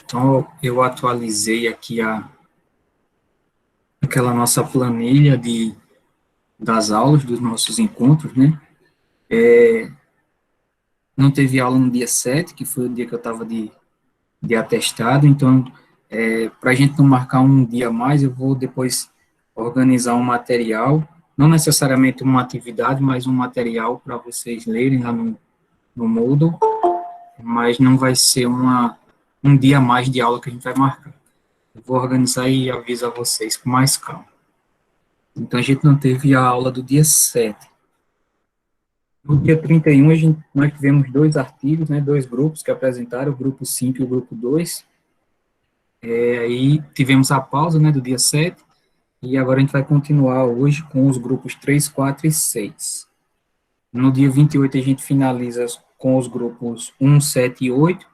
Então, eu atualizei aqui aquela nossa planilha das aulas, dos nossos encontros, né? Não teve aula no dia 7, que foi o dia que eu estava de atestado, então, para a gente não marcar um dia a mais, eu vou depois organizar um material, não necessariamente uma atividade, mas um material para vocês lerem lá no Moodle, mas não vai ser um dia a mais de aula que a gente vai marcar. Eu vou organizar e aviso a vocês com mais calma. Então, a gente não teve a aula do dia 7. No dia 31, nós tivemos dois artigos, né, dois grupos que apresentaram, o grupo 5 e o grupo 2. Aí tivemos a pausa, né, do dia 7, e agora a gente vai continuar hoje com os grupos 3, 4 e 6. No dia 28, a gente finaliza com os grupos 1, 7 e 8,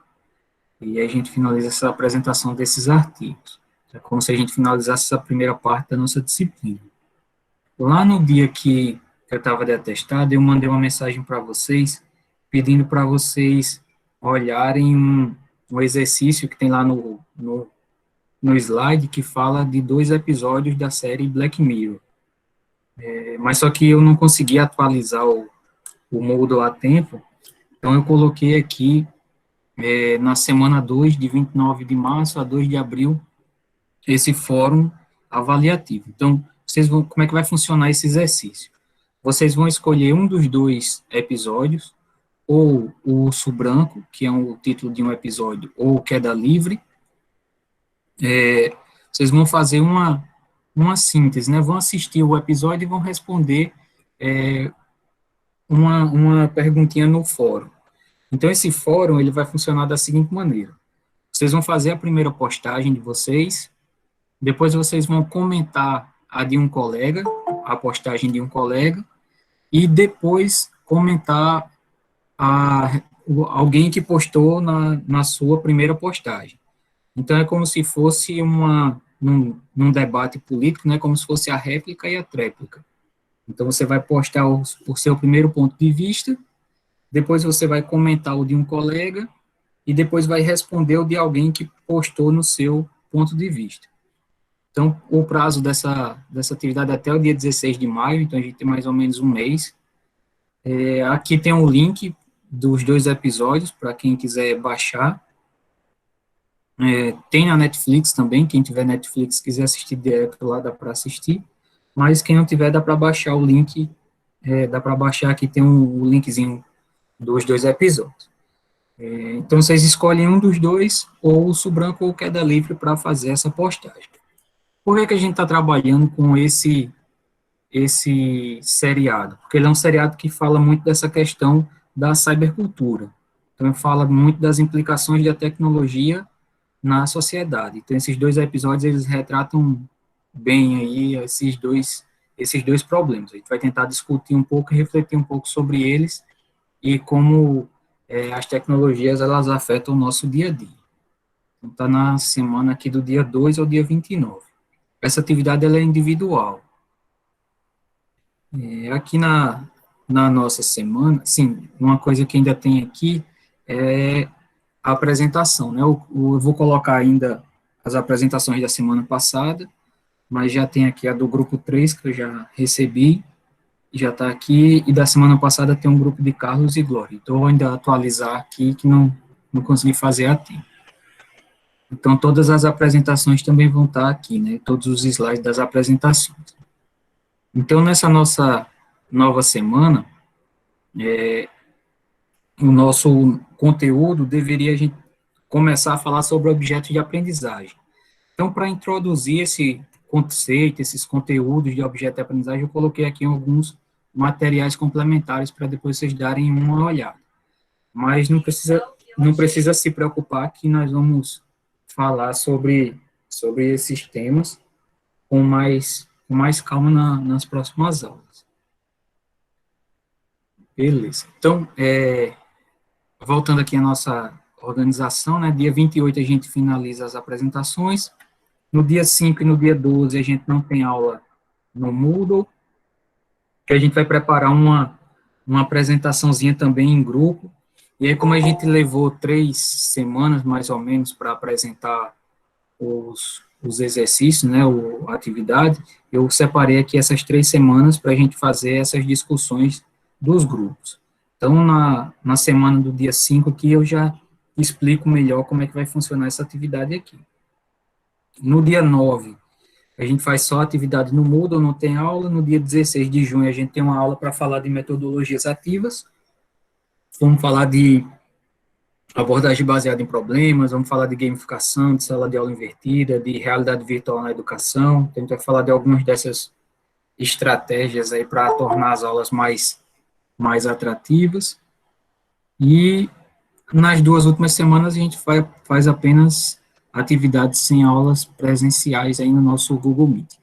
e aí a gente finaliza essa apresentação desses artigos. É como se a gente finalizasse essa primeira parte da nossa disciplina. Lá no dia que eu estava de atestado, eu mandei uma mensagem para vocês, pedindo para vocês olharem um exercício que tem lá no slide, que fala de 2 episódios da série Black Mirror. Mas só que eu não consegui atualizar o Moodle a tempo, então eu coloquei aqui na semana 2, de 29 de março a 2 de abril, esse fórum avaliativo. Então, como é que vai funcionar esse exercício? Vocês vão escolher um dos 2 episódios, ou o Urso Branco, que é o título de um episódio, ou Queda Livre. Vocês vão fazer uma síntese, né? Vão assistir o episódio e vão responder uma perguntinha no fórum. Então, esse fórum, ele vai funcionar da seguinte maneira. Vocês vão fazer a primeira postagem de vocês, depois vocês vão comentar a de um colega, a postagem de um colega, e depois comentar alguém que postou na sua primeira postagem. Então, é como se fosse num debate político, né, como se fosse a réplica e a tréplica. Então, você vai postar o seu primeiro ponto de vista, depois você vai comentar o de um colega, e depois vai responder o de alguém que postou no seu ponto de vista. Então, o prazo dessa atividade é até o dia 16 de maio, então a gente tem mais ou menos um mês. Aqui tem um link dos 2 episódios, para quem quiser baixar. Tem na Netflix também, quem tiver Netflix quiser assistir direto lá, dá para assistir, mas quem não tiver, dá para baixar o link, dá para baixar, aqui tem um linkzinho dos 2 episódios. Então, vocês escolhem um dos 2, ou Urso Branco ou Queda Livre, para fazer essa postagem. Por que a gente está trabalhando com esse seriado? Porque ele é um seriado que fala muito dessa questão da cybercultura. Então, fala muito das implicações da tecnologia na sociedade. Então, esses 2 episódios, eles retratam bem aí esses dois problemas. A gente vai tentar discutir um pouco e refletir um pouco sobre eles e como as tecnologias, elas afetam o nosso dia a dia. Então, está na semana aqui do dia 2 ao dia 29. Essa atividade, ela é individual. Aqui na nossa semana, sim, uma coisa que ainda tem aqui é a apresentação, né? Eu vou colocar ainda as apresentações da semana passada, mas já tem aqui a do grupo 3, que eu já recebi, já está aqui, e da semana passada tem um grupo de Carlos e Glória. Então, eu vou ainda atualizar aqui, que não consegui fazer a tempo. Então, todas as apresentações também vão estar aqui, né? Todos os slides das apresentações. Então, nessa nossa nova semana, o nosso conteúdo deveria a gente começar a falar sobre objetos de aprendizagem. Então, para introduzir esse conceito, esses conteúdos de objeto de aprendizagem, eu coloquei aqui alguns materiais complementares para depois vocês darem uma olhada. Mas não precisa se preocupar que nós vamos falar sobre esses temas com mais calma nas próximas aulas. Beleza. Então, voltando aqui à nossa organização, né, dia 28 a gente finaliza as apresentações, no dia 5 e no dia 12 a gente não tem aula no Moodle, que a gente vai preparar uma apresentaçãozinha também em grupo, E aí, como a gente levou 3 semanas, mais ou menos, para apresentar os exercícios, né, a atividade, eu separei aqui essas 3 semanas para a gente fazer essas discussões dos grupos. Então, na semana do dia 5 aqui, eu já explico melhor como é que vai funcionar essa atividade aqui. No dia 9 a gente faz só atividade no Moodle, não tem aula. No dia 16 de junho, a gente tem uma aula para falar de metodologias ativas. Vamos falar de abordagem baseada em problemas, vamos falar de gamificação, de sala de aula invertida, de realidade virtual na educação. Então, a gente vai falar de algumas dessas estratégias aí para tornar as aulas mais atrativas. E nas 2 últimas semanas, a gente faz apenas atividades sem aulas presenciais aí no nosso Google Meet.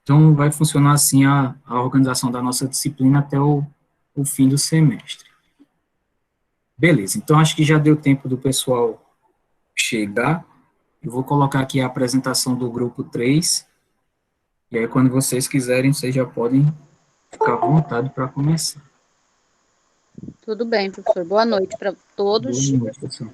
Então, vai funcionar assim a organização da nossa disciplina até o fim do semestre. Beleza, então acho que já deu tempo do pessoal chegar. Eu vou colocar aqui a apresentação do grupo 3, e aí quando vocês quiserem, vocês já podem ficar à vontade para começar. Tudo bem, professor. Boa noite para todos. Boa noite, pessoal.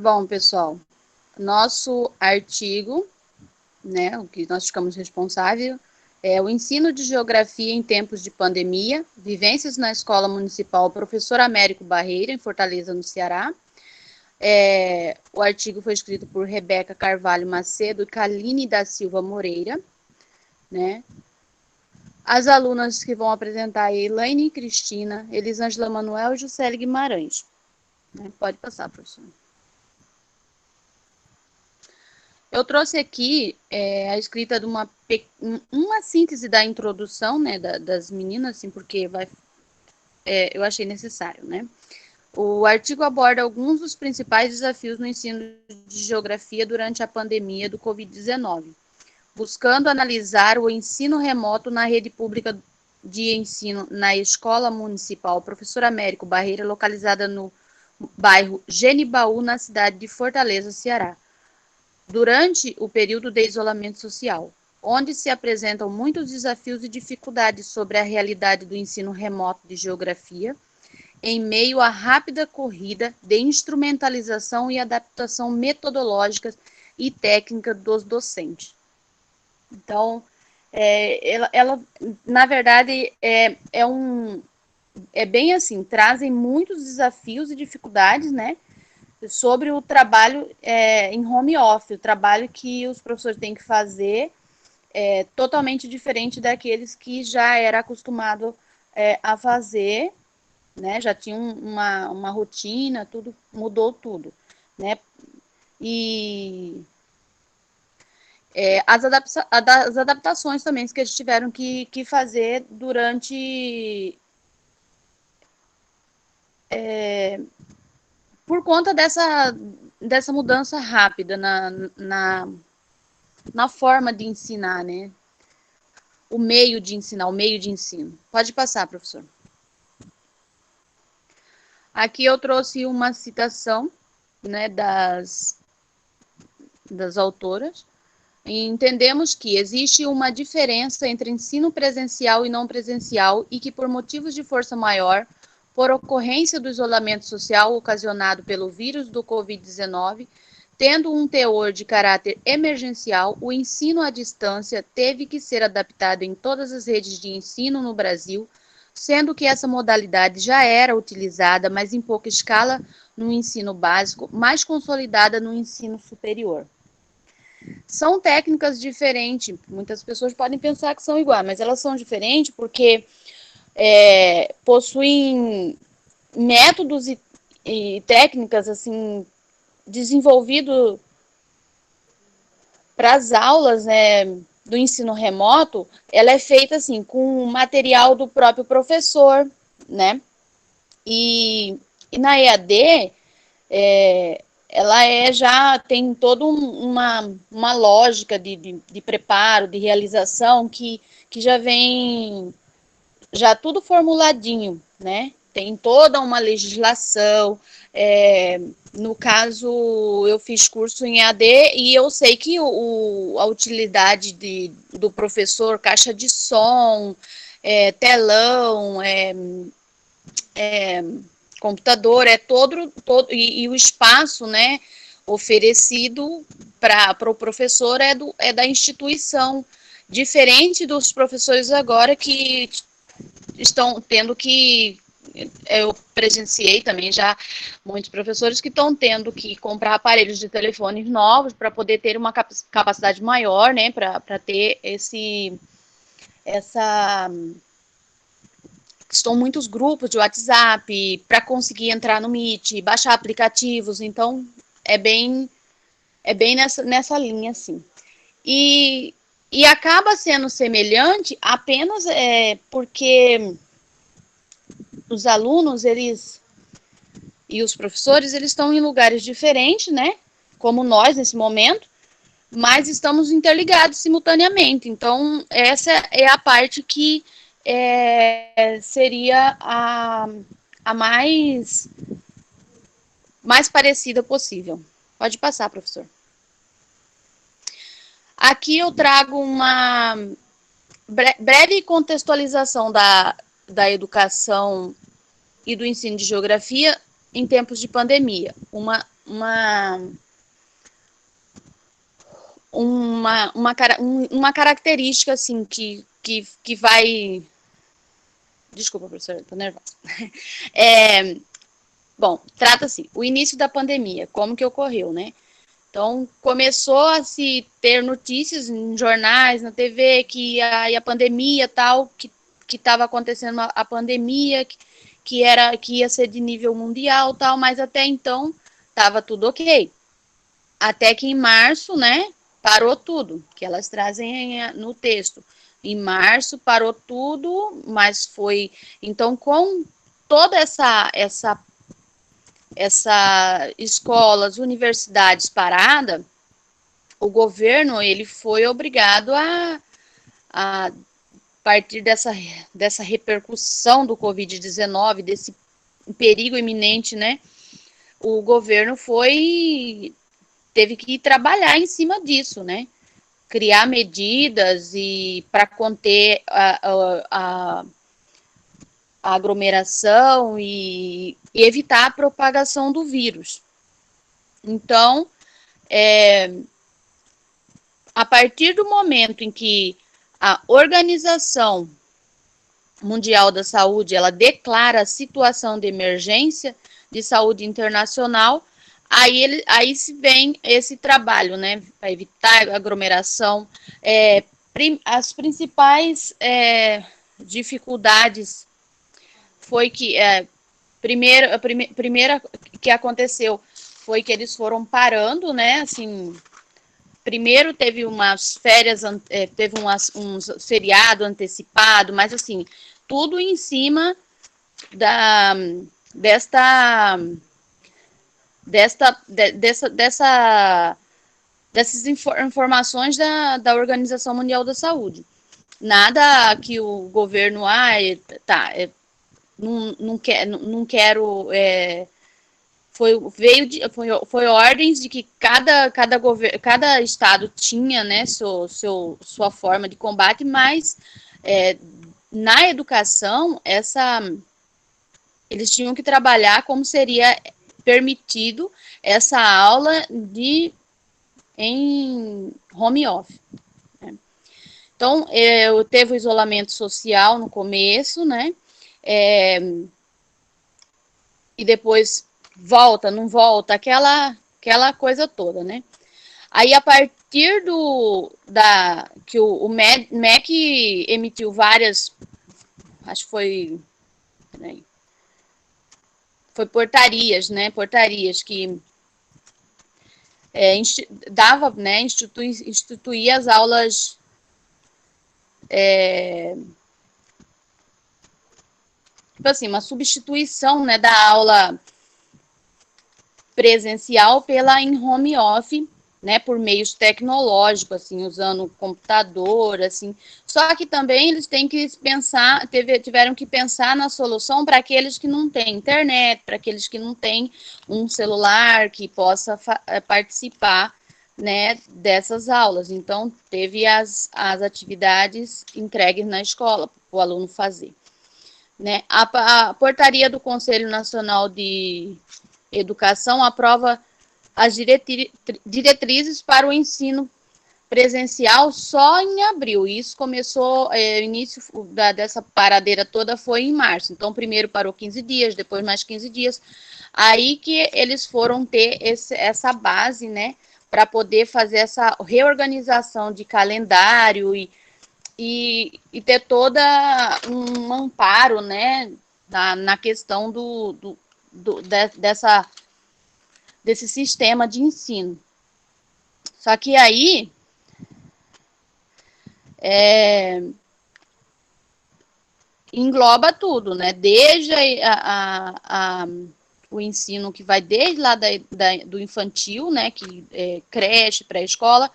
Bom, pessoal, nosso artigo, né, o que nós ficamos responsável, é o ensino de geografia em tempos de pandemia, vivências na Escola Municipal Professor Américo Barreira, em Fortaleza, no Ceará. O artigo foi escrito por Rebeca Carvalho Macedo e Kaline da Silva Moreira, né? As alunas que vão apresentar é Elaine Cristina, Elisângela Manuel e Juscelie Guimarães. Pode passar, professor. Eu trouxe aqui a escrita de uma síntese da introdução, né, das meninas, assim, porque eu achei necessário, né? O artigo aborda alguns dos principais desafios no ensino de geografia durante a pandemia do Covid-19, buscando analisar o ensino remoto na rede pública de ensino na Escola Municipal Professor Américo Barreira, localizada no bairro Genibaú, na cidade de Fortaleza, Ceará, durante o período de isolamento social, onde se apresentam muitos desafios e dificuldades sobre a realidade do ensino remoto de geografia, em meio à rápida corrida de instrumentalização e adaptação metodológica e técnica dos docentes. Então, ela na verdade, é bem assim, trazem muitos desafios e dificuldades, né, sobre o trabalho em home office, o trabalho que os professores têm que fazer totalmente diferente daqueles que já era acostumado a fazer, né, já tinham uma rotina, tudo, mudou tudo, né, e as adaptações também que eles tiveram que fazer durante por conta dessa mudança rápida na forma de ensinar, né? O meio de ensinar, o meio de ensino. Pode passar, professor. Aqui eu trouxe uma citação, né, das autoras. E entendemos que existe uma diferença entre ensino presencial e não presencial e que, por motivos de força maior, por ocorrência do isolamento social ocasionado pelo vírus do Covid-19, tendo um teor de caráter emergencial, o ensino à distância teve que ser adaptado em todas as redes de ensino no Brasil, sendo que essa modalidade já era utilizada, mas em pouca escala, no ensino básico, mais consolidada no ensino superior. São técnicas diferentes, muitas pessoas podem pensar que são iguais, mas elas são diferentes porque possuem métodos e técnicas assim desenvolvidos para as aulas, né, do ensino remoto. Ela é feita assim com material do próprio professor, né? E na EAD ela já tem toda uma lógica de preparo, de realização que já vem já tudo formuladinho, né? Tem toda uma legislação. No caso, eu fiz curso em AD e eu sei que a utilidade do professor, caixa de som, telão, computador, todo e o espaço, né, oferecido para o professor é da instituição, diferente dos professores agora que estão tendo que, eu presenciei também já muitos professores que estão tendo que comprar aparelhos de telefones novos para poder ter uma capacidade maior, né, para ter essa estão muitos grupos de WhatsApp para conseguir entrar no Meet, baixar aplicativos, então é bem nessa linha assim. E acaba sendo semelhante apenas porque os alunos, eles e os professores, eles estão em lugares diferentes, né? Como nós nesse momento, mas estamos interligados simultaneamente. Então, essa é a parte que seria a mais parecida possível. Pode passar, professor. Aqui eu trago uma breve contextualização da educação e do ensino de geografia em tempos de pandemia. Uma característica assim que vai. Desculpa, professora, estou nervosa. Bom, trata-se o início da pandemia, como que ocorreu, né? Então, começou a se ter notícias em jornais, na TV, que a pandemia tal, que estava acontecendo a pandemia, que ia ser de nível mundial tal, mas até então estava tudo ok. Até que em março, né, parou tudo, que elas trazem no texto. Em março parou tudo, mas foi... Então, com toda essa escolas, universidades parada, o governo ele foi obrigado a partir dessa repercussão do Covid-19, desse perigo iminente, né? O governo teve que trabalhar em cima disso, né? Criar medidas e para conter a aglomeração e evitar a propagação do vírus. Então, a partir do momento em que a Organização Mundial da Saúde ela declara a situação de emergência de saúde internacional, aí se vem esse trabalho, né, para evitar aglomeração. As principais dificuldades foi que primeira que aconteceu foi que eles foram parando, né, assim, primeiro teve umas férias, teve um feriado antecipado, mas assim, tudo em cima dessas informações da Organização Mundial da Saúde. Nada que o governo, não quero... Foi ordens de que cada estado tinha, né, sua forma de combate, mas na educação eles tinham que trabalhar como seria permitido essa aula em home office. Né? Então, teve o isolamento social no começo, né? E depois volta, não volta, aquela coisa toda, né? Aí, a partir que o MEC emitiu várias, acho que foi portarias, né? Portarias que dava, né? Instituía as aulas tipo assim, uma substituição, né, da aula presencial pela em home office né, por meios tecnológicos, assim, usando computador, assim. Só que também eles têm que pensar, tiveram que pensar na solução para aqueles que não têm internet, para aqueles que não têm um celular que possa participar, né, dessas aulas. Então, teve as atividades entregues na escola para o aluno fazer. Né? A portaria do Conselho Nacional de Educação aprova as diretrizes para o ensino presencial só em abril. Isso começou, o início dessa paradeira toda foi em março. Então, primeiro parou 15 dias, depois mais 15 dias. Aí que eles foram ter essa base, né, para poder fazer essa reorganização de calendário e ter toda um amparo, né, na questão desse sistema de ensino. Só que aí engloba tudo, né? Desde o ensino que vai desde lá do infantil, né? Que é creche, pré-escola,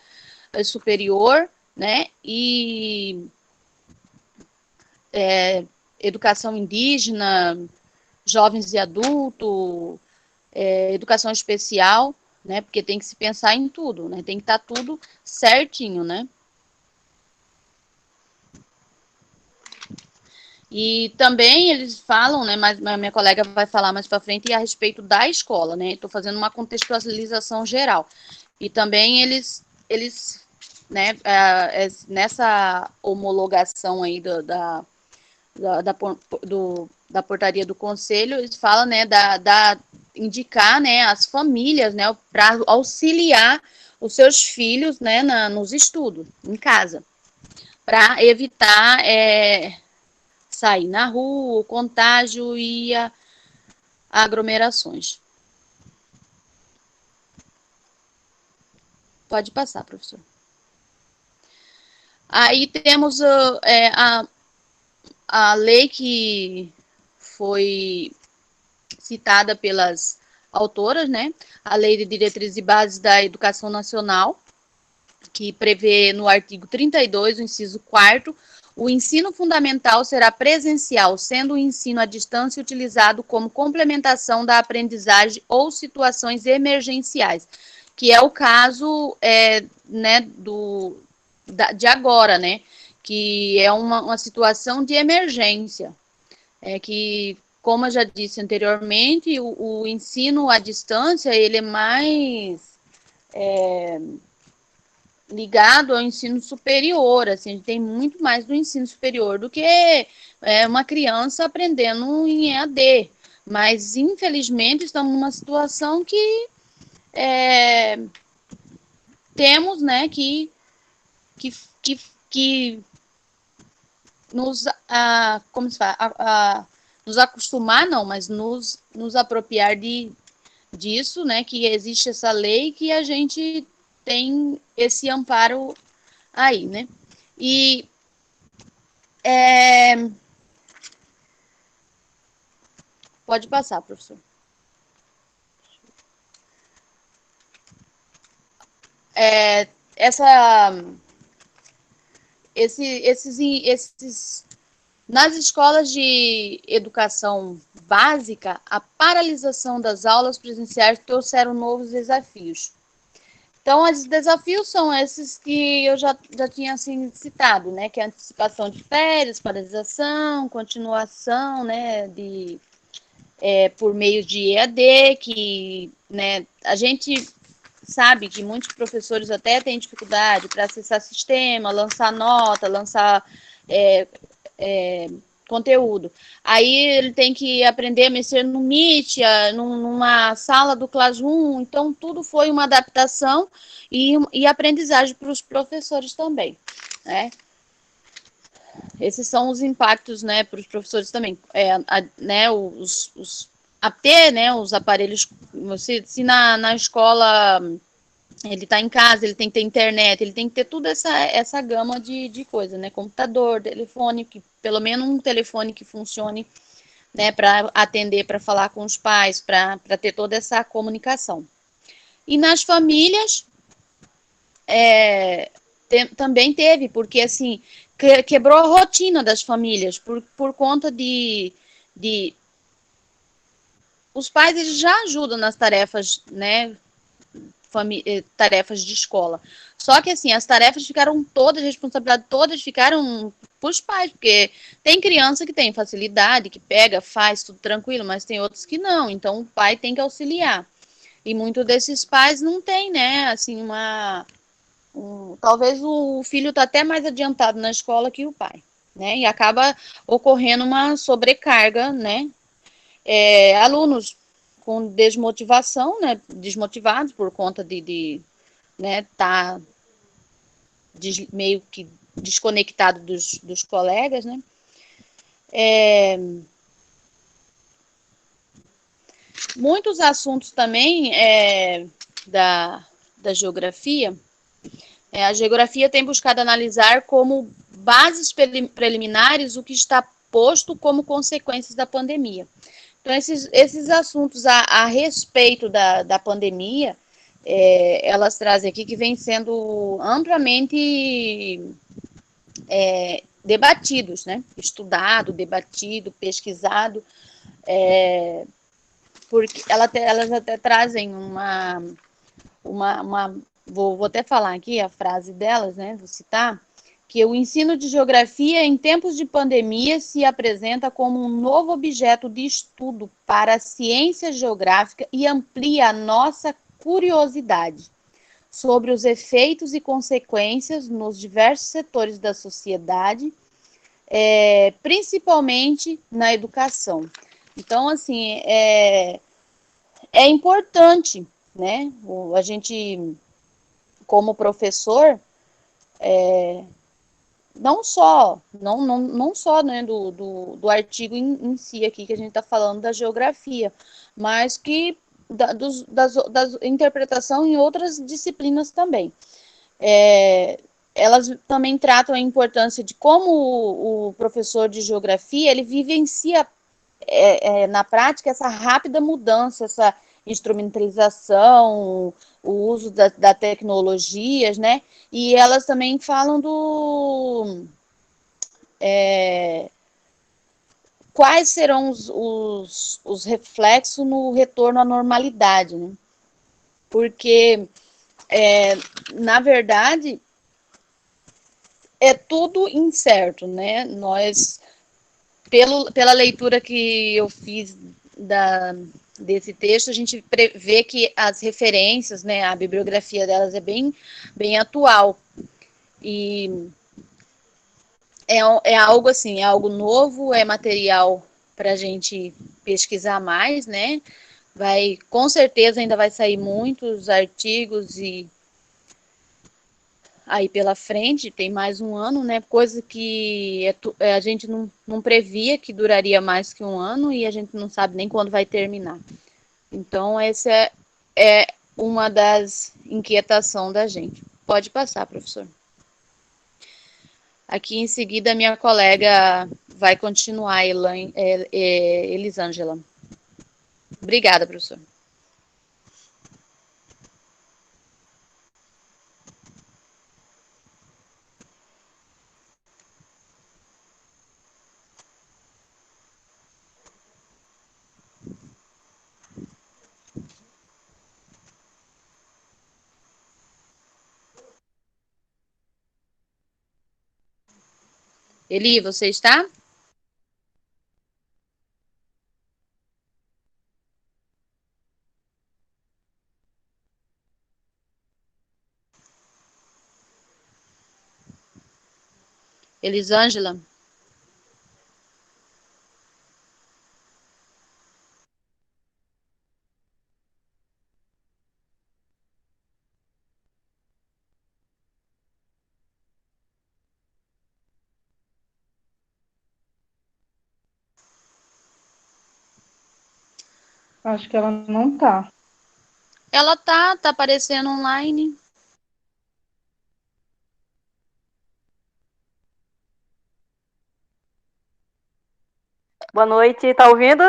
superior, né? E educação indígena, jovens e adultos, educação especial, né? Porque tem que se pensar em tudo, né? Tem que estar tudo certinho, né? E também eles falam, né, mas a minha colega vai falar mais para frente a respeito da escola, né? Estou fazendo uma contextualização geral. E também eles né, nessa homologação aí da portaria do conselho, eles falam, né, indicar, né, as famílias, né, para auxiliar os seus filhos, né, nos estudos, em casa, para evitar sair na rua, o contágio e aglomerações. Pode passar, professor. Aí temos a lei que foi citada pelas autoras, né? A Lei de Diretrizes e Bases da Educação Nacional, que prevê no artigo 32, o inciso 4º, o ensino fundamental será presencial, sendo o ensino à distância utilizado como complementação da aprendizagem ou situações emergenciais, que é o caso né, de agora, né? Que é uma situação de emergência, que, como eu já disse anteriormente, o ensino à distância, ele é mais ligado ao ensino superior, assim, a gente tem muito mais do ensino superior do que uma criança aprendendo em EAD, mas infelizmente estamos numa situação que temos, né, que nos, como se fala, nos acostumar, não, mas nos apropriar disso, né, que existe essa lei, que a gente tem esse amparo aí, né? E pode passar, professor. Nas escolas de educação básica, a paralisação das aulas presenciais trouxeram novos desafios. Então, os desafios são esses que eu já tinha assim, citado, né? Que é a antecipação de férias, paralisação, continuação, né? Por meio de EAD, que, né? A gente sabe que muitos professores até têm dificuldade para acessar sistema, lançar nota, lançar conteúdo. Aí ele tem que aprender a mexer no Meet, numa sala do Classroom, então tudo foi uma adaptação e aprendizagem para os professores também, né? Esses são os impactos, né, para os professores também, né, ter, né, os aparelhos, se na escola ele está em casa, ele tem que ter internet, ele tem que ter toda essa gama de coisa, né? Computador, telefone, pelo menos um telefone que funcione, né? Para atender, para falar com os pais, para ter toda essa comunicação. E nas famílias, também teve, porque assim, quebrou a rotina das famílias por conta de os pais eles já ajudam nas tarefas, né, tarefas de escola. Só que assim, as tarefas ficaram todas, responsabilidade todas ficaram para os pais, porque tem criança que tem facilidade, que pega, faz tudo tranquilo, mas tem outros que não. Então o pai tem que auxiliar. E muitos desses pais não tem, né, assim, talvez o filho está até mais adiantado na escola que o pai, né? E acaba ocorrendo uma sobrecarga, né? Alunos com desmotivação, né? Desmotivados por conta né, tá meio que desconectado dos colegas, né? Muitos assuntos também da, da geografia. A geografia tem buscado analisar como bases preliminares o que está posto como consequências da pandemia. Então, esses assuntos a respeito da pandemia, elas trazem aqui que vem sendo amplamente debatidos, né? Estudado, debatido, pesquisado, porque elas até trazem vou até falar aqui a frase delas, né? Vou citar, que o ensino de geografia em tempos de pandemia se apresenta como um novo objeto de estudo para a ciência geográfica e amplia a nossa curiosidade sobre os efeitos e consequências nos diversos setores da sociedade, principalmente na educação. Então, assim, é importante, né? A gente, como professor, não só né, do artigo em si aqui que a gente está falando da geografia, mas que das interpretação em outras disciplinas também. Elas também tratam a importância de como o professor de geografia ele vivencia na prática essa rápida mudança, essa instrumentalização, o uso da tecnologias, né? E elas também falam quais serão os reflexos no retorno à normalidade, né? Porque, na verdade, é tudo incerto, né? Nós, pela leitura que eu fiz desse texto, a gente vê que as referências, né, a bibliografia delas é bem atual. E é algo assim, é algo novo, é material para a gente pesquisar mais, né? Com certeza ainda vai sair muitos artigos e aí pela frente, tem mais um ano, né? Coisa que a gente não previa que duraria mais que um ano e a gente não sabe nem quando vai terminar. Então, essa é uma das inquietações da gente. Pode passar, professor. Aqui em seguida, minha colega vai continuar, Elisângela. Obrigada, professor. Eli, você está? Elisângela? Acho que ela não tá. Ela tá aparecendo online. Boa noite, tá ouvindo?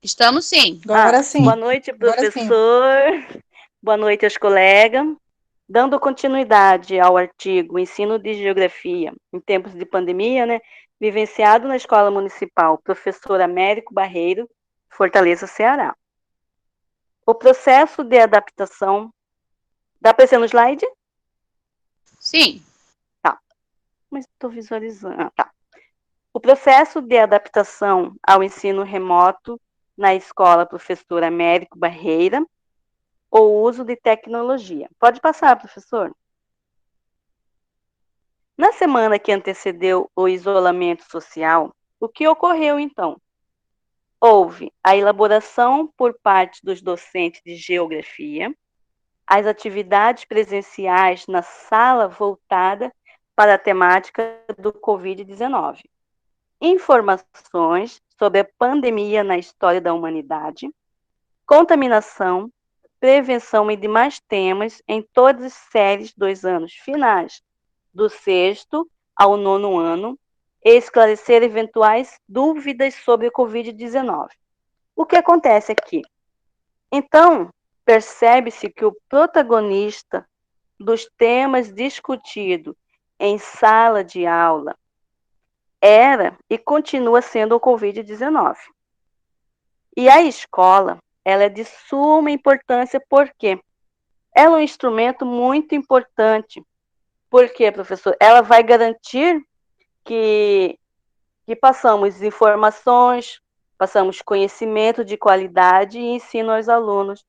Estamos sim. Agora sim. Boa noite, professor. Boa noite aos colegas. Dando continuidade ao artigo Ensino de Geografia em tempos de pandemia, né, vivenciado na Escola Municipal Professor Américo Barreiro, Fortaleza, Ceará. O processo de adaptação... Dá para ser no slide? Sim. Tá. Mas estou visualizando. Tá. O processo de adaptação ao ensino remoto na Escola Professor Américo Barreira, o uso de tecnologia. Pode passar, professor. Na semana que antecedeu o isolamento social, o que ocorreu então? Houve a elaboração por parte dos docentes de geografia, as atividades presenciais na sala voltada para a temática do Covid-19, informações sobre a pandemia na história da humanidade, contaminação, prevenção e demais temas em todas as séries dos anos finais, do 6º ao 9º ano, e esclarecer eventuais dúvidas sobre o Covid-19. O que acontece aqui? Então, percebe-se que o protagonista dos temas discutidos em sala de aula era e continua sendo o Covid-19. E a escola, ela é de suma importância porque ela é um instrumento muito importante. Por quê, professor? Ela vai garantir que passamos informações, passamos conhecimento de qualidade e ensino aos alunos,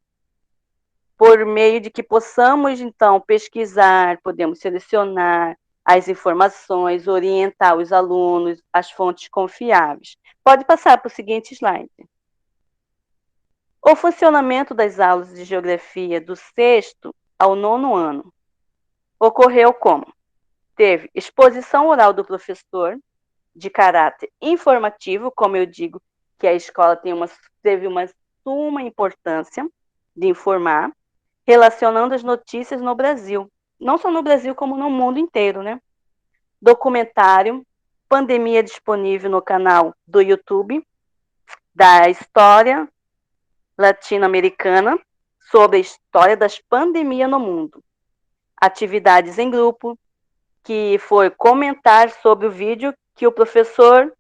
por meio de que possamos, então, pesquisar, podemos selecionar as informações, orientar os alunos, as fontes confiáveis. Pode passar para o seguinte slide. O funcionamento das aulas de geografia do 6º ao 9º ano ocorreu como? Teve exposição oral do professor, de caráter informativo, como eu digo, que a escola teve uma suma importância de informar, relacionando as notícias no Brasil. Não só no Brasil, como no mundo inteiro, né? Documentário, pandemia disponível no canal do YouTube, da História Latino-Americana, sobre a história das pandemias no mundo. Atividades em grupo, que foi comentar sobre o vídeo que o professor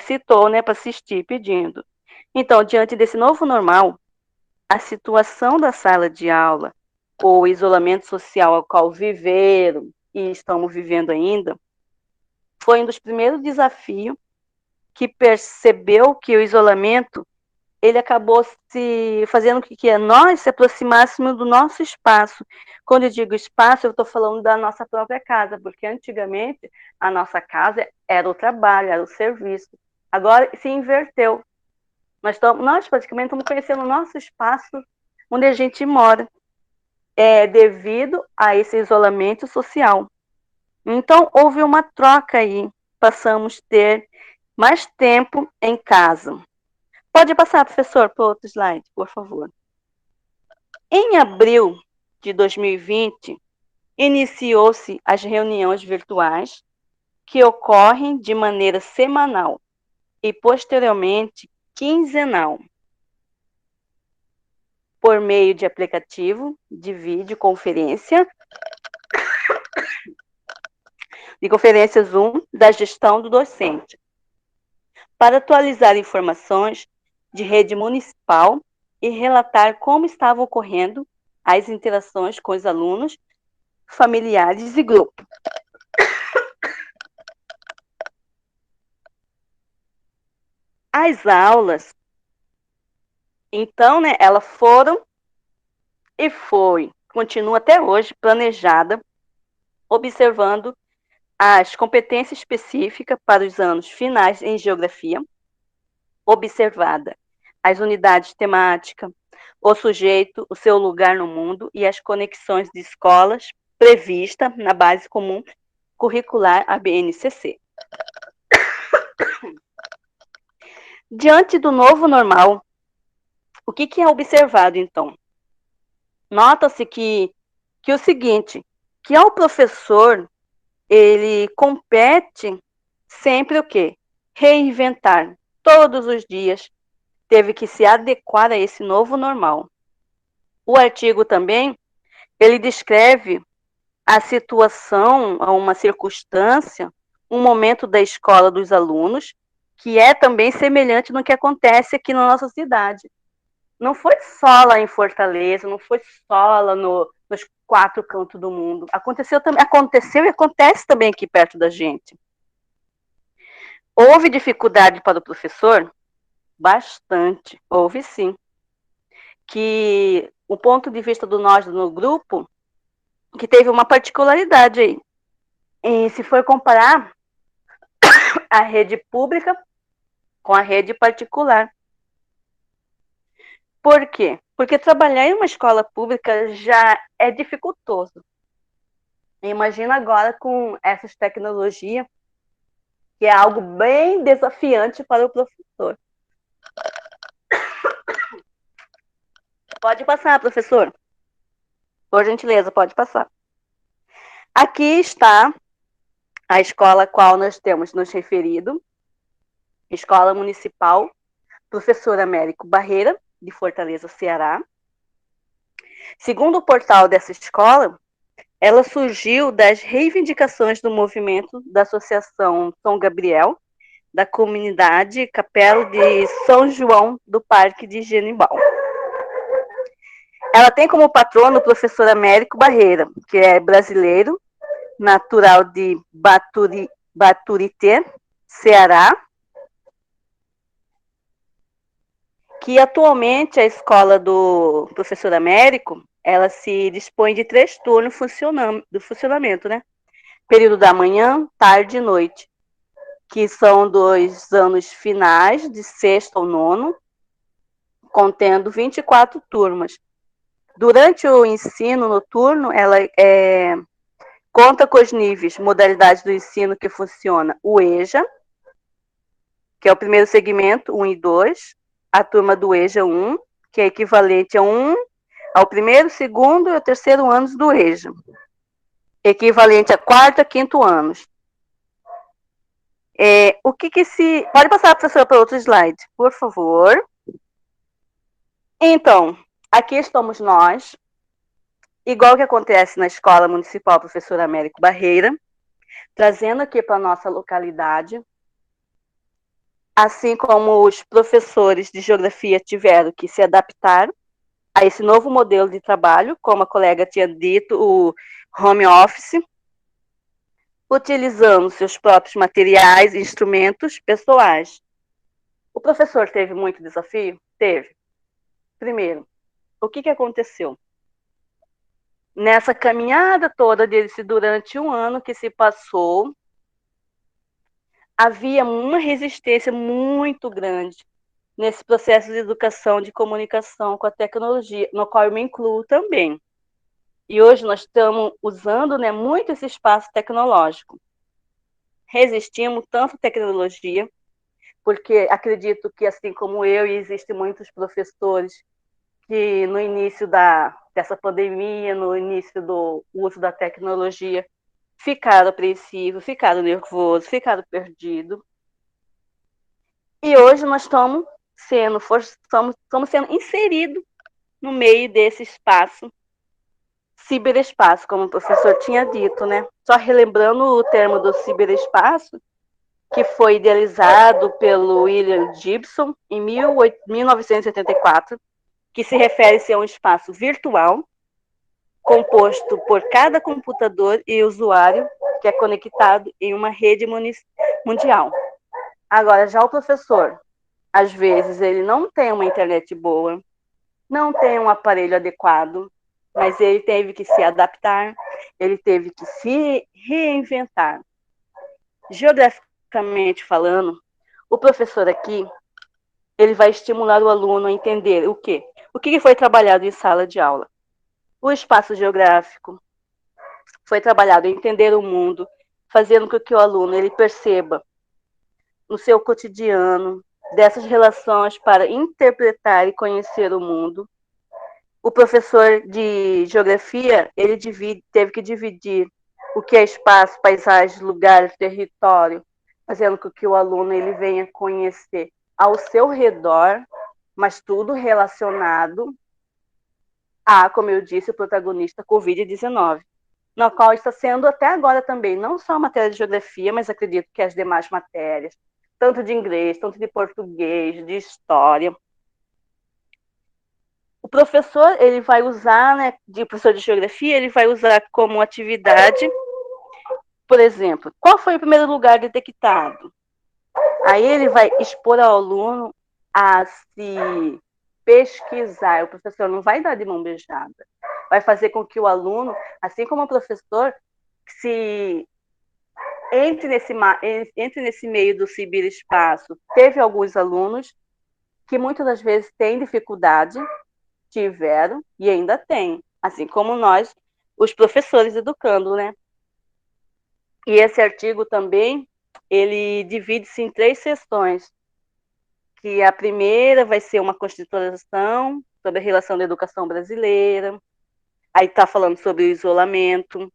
citou, né, para assistir, pedindo. Então, diante desse novo normal, a situação da sala de aula, ou o isolamento social ao qual viveram e estamos vivendo ainda, foi um dos primeiros desafios que percebeu que o isolamento ele acabou se fazendo com que nós se aproximássemos do nosso espaço. Quando eu digo espaço, eu estou falando da nossa própria casa, porque antigamente a nossa casa era o trabalho, era o serviço. Agora se inverteu. Nós praticamente estamos conhecendo o nosso espaço onde a gente mora, devido a esse isolamento social. Então, houve uma troca aí. Passamos a ter mais tempo em casa. Pode passar, professor, para o outro slide, por favor. Em abril de 2020, iniciou-se as reuniões virtuais, que ocorrem de maneira semanal e, posteriormente, quinzenal, por meio de aplicativo de videoconferência, de conferência Zoom, da gestão do docente, para atualizar informações de rede municipal e relatar como estavam ocorrendo as interações com os alunos, familiares e grupo. As aulas, então, né, elas foram e continua até hoje planejada, observando as competências específicas para os anos finais em geografia, observada as unidades temáticas, o sujeito, o seu lugar no mundo e as conexões de escolas prevista na base comum curricular, a BNCC. Diante do novo normal, o que é observado, então? Nota-se que o seguinte, que ao professor, ele compete sempre o quê? Reinventar. Todos os dias teve que se adequar a esse novo normal. O artigo também, ele descreve a situação, uma circunstância, um momento da escola dos alunos, que é também semelhante no que acontece aqui na nossa cidade. Não foi só lá em Fortaleza, não foi só lá nos 4 cantos do mundo. Aconteceu e acontece também aqui perto da gente. Houve dificuldade para o professor? Bastante, houve sim. Que o ponto de vista do nós no grupo, que teve uma particularidade aí. E se for comparar a rede pública com a rede particular. Por quê? Porque trabalhar em uma escola pública já é dificultoso. Imagina agora com essas tecnologias, que é algo bem desafiante para o professor. Pode passar, professor. Por gentileza, pode passar. Aqui está a escola a qual nós temos nos referido, Escola Municipal Professor Américo Barreira, de Fortaleza, Ceará. Segundo o portal dessa escola, ela surgiu das reivindicações do movimento da Associação São Gabriel, da comunidade Capela de São João do Parque de Genibal. Ela tem como patrono o professor Américo Barreira, que é brasileiro, natural de Baturité, Ceará, que atualmente a escola do professor Américo, ela se dispõe de 3 turnos do funcionamento, né? Período da manhã, tarde e noite, que são 2 anos finais, de 6º ao 9º, contendo 24 turmas. Durante o ensino noturno, ela conta com os níveis, modalidades do ensino que funciona o EJA, que é o primeiro segmento, 1 e 2, a turma do EJA 1, que é equivalente ao primeiro, segundo e ao terceiro anos do EJA, equivalente a 4º a 5º anos. Pode passar, professora, para outro slide, por favor. Então, aqui estamos nós, igual que acontece na Escola Municipal Professor Américo Barreira, trazendo aqui para a nossa localidade, assim como os professores de geografia tiveram que se adaptar a esse novo modelo de trabalho, como a colega tinha dito, o home office, utilizando seus próprios materiais e instrumentos pessoais. O professor teve muito desafio? Teve. Primeiro, o que aconteceu? Nessa caminhada toda desse durante um ano que se passou, havia uma resistência muito grande nesse processo de educação, de comunicação com a tecnologia, no qual eu me incluo também. E hoje nós estamos usando, né, muito esse espaço tecnológico. Resistimos tanto à tecnologia, porque acredito que, assim como eu, existem muitos professores que no início dessa pandemia, no início do uso da tecnologia, ficaram apreensivos, ficaram nervosos, ficaram perdidos. E hoje nós estamos sendo inseridos no meio desse espaço, ciberespaço, como o professor tinha dito, né? Só relembrando o termo do ciberespaço, que foi idealizado pelo William Gibson em 1984, que se refere a um espaço virtual composto por cada computador e usuário que é conectado em uma rede mundial. Agora, já o professor, às vezes, ele não tem uma internet boa, não tem um aparelho adequado, mas ele teve que se adaptar, ele teve que se reinventar. Geograficamente falando, o professor aqui, ele vai estimular o aluno a entender o quê? O que foi trabalhado em sala de aula? O espaço geográfico foi trabalhado em entender o mundo, fazendo com que o aluno ele perceba no seu cotidiano dessas relações para interpretar e conhecer o mundo. O professor de geografia, ele teve que dividir o que é espaço, paisagem, lugar, território, fazendo com que o aluno ele venha conhecer ao seu redor, mas tudo relacionado há, como eu disse, o protagonista Covid-19, no qual está sendo até agora também, não só a matéria de geografia, mas acredito que as demais matérias, tanto de inglês, tanto de português, de história. O professor, ele vai usar, né, de professor de geografia, ele vai usar como atividade, por exemplo, qual foi o primeiro lugar detectado? Aí ele vai expor ao aluno a se pesquisar. O professor não vai dar de mão beijada. Vai fazer com que o aluno, assim como o professor, se entre nesse meio do ciberespaço. Teve alguns alunos que muitas das vezes têm dificuldade, tiveram e ainda têm, assim como nós, os professores educando, né? E esse artigo também, ele divide-se em 3 sessões, que a primeira vai ser uma constituição sobre a relação da educação brasileira, aí está falando sobre o isolamento,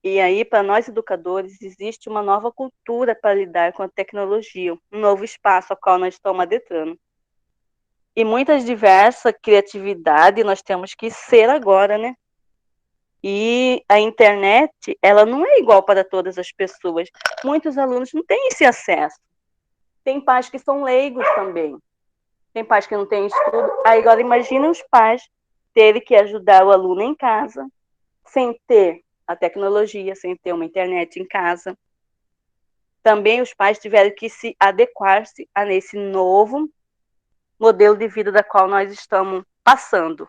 e aí, para nós educadores, existe uma nova cultura para lidar com a tecnologia, um novo espaço ao qual nós estamos adentrando. E muitas diversas criatividade nós temos que ser agora, né? E a internet, ela não é igual para todas as pessoas. Muitos alunos não têm esse acesso. Tem pais que são leigos também. Tem pais que não têm estudo. Aí agora imagina os pais terem que ajudar o aluno em casa, sem ter a tecnologia, sem ter uma internet em casa. Também os pais tiveram que se adequar-se a nesse novo modelo de vida da qual nós estamos passando.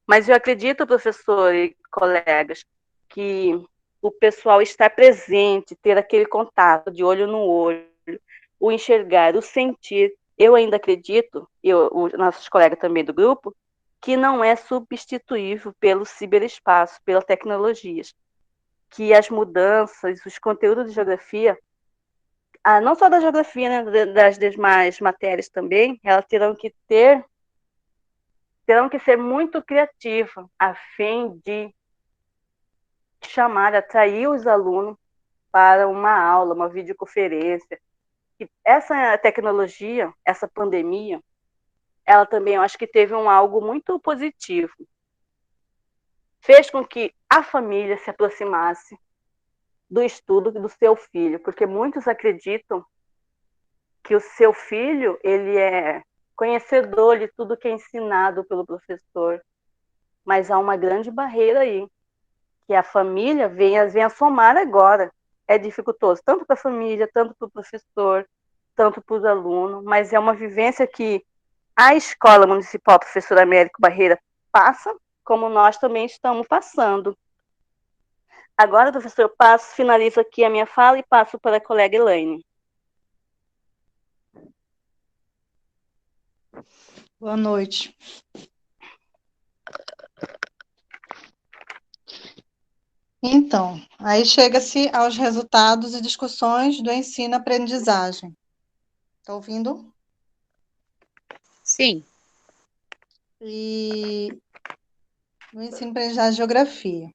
Mas eu acredito, professor e colegas, que o pessoal estar presente, ter aquele contato de olho no olho, o enxergar, o sentir, eu ainda acredito, os nossos colegas também do grupo, que não é substituível pelo ciberespaço, pelas tecnologias, que as mudanças, os conteúdos de geografia, não só da geografia, né, das demais matérias também, elas terão que ser muito criativas a fim de chamar, atrair os alunos para uma aula, uma videoconferência. E essa tecnologia, essa pandemia, ela também, eu acho que teve algo muito positivo. Fez com que a família se aproximasse do estudo do seu filho, porque muitos acreditam que o seu filho, ele é conhecedor de tudo que é ensinado pelo professor, mas há uma grande barreira aí, que a família vem a somar agora. É dificultoso, tanto para a família, tanto para o professor, tanto para os alunos, mas é uma vivência que a Escola Municipal Professor Américo Barreira passa, como nós também estamos passando. Agora, professor, finalizo aqui a minha fala e passo para a colega Elaine. Boa noite. Então, aí chega-se aos resultados e discussões do ensino-aprendizagem. Está ouvindo? Sim. E no ensino-aprendizagem de geografia.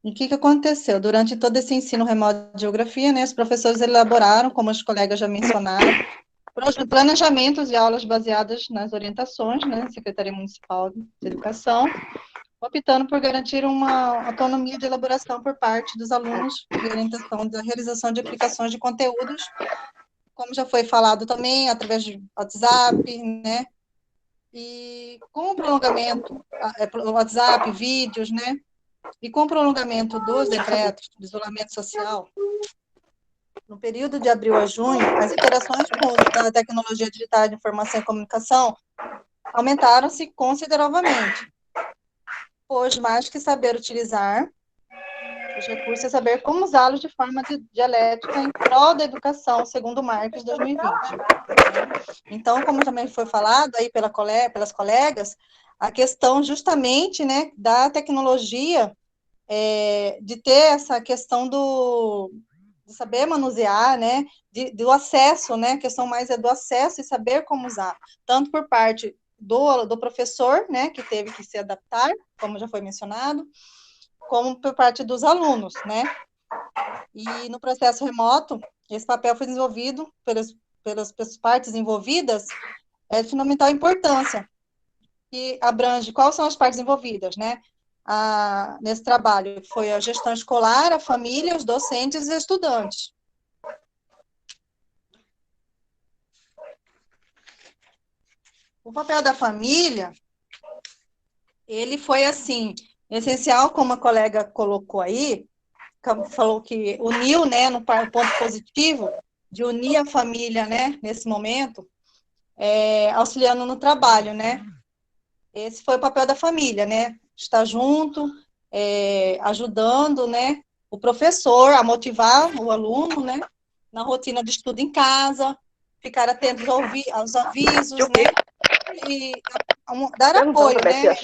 E o que aconteceu? Durante todo esse ensino remoto de geografia, né, os professores elaboraram, como os colegas já mencionaram, planejamentos de aulas baseadas nas orientações, né, Secretaria Municipal de Educação, optando por garantir uma autonomia de elaboração por parte dos alunos e orientação da realização de aplicações de conteúdos, como já foi falado também, através de WhatsApp, né, e com o prolongamento, WhatsApp, vídeos, né, e com o prolongamento dos decretos de isolamento social, no período de abril a junho, as interações com o uso da tecnologia digital de informação e comunicação aumentaram-se consideravelmente. Hoje, mais que saber utilizar os recursos, é saber como usá-los de forma dialética em prol da educação, segundo Marcos 2020. Então, como também foi falado aí pelas colegas, a questão justamente, né, da tecnologia, de ter essa questão de saber manusear, né, do acesso, né, a questão mais é do acesso e saber como usar, tanto por parte do professor, né, que teve que se adaptar, como já foi mencionado, como por parte dos alunos, né, e no processo remoto, esse papel foi desenvolvido pelas partes envolvidas, é de fundamental importância, que abrange quais são as partes envolvidas, né? Nesse trabalho foi a gestão escolar, a família, os docentes e os estudantes. O papel da família, ele foi, assim, essencial, como a colega colocou aí, falou que uniu, né, no ponto positivo, de unir a família, né, nesse momento, auxiliando no trabalho, né. Esse foi o papel da família, né, estar junto, ajudando, né, o professor a motivar o aluno, né, na rotina de estudo em casa, ficar atento aos avisos, né, e dar apoio, né,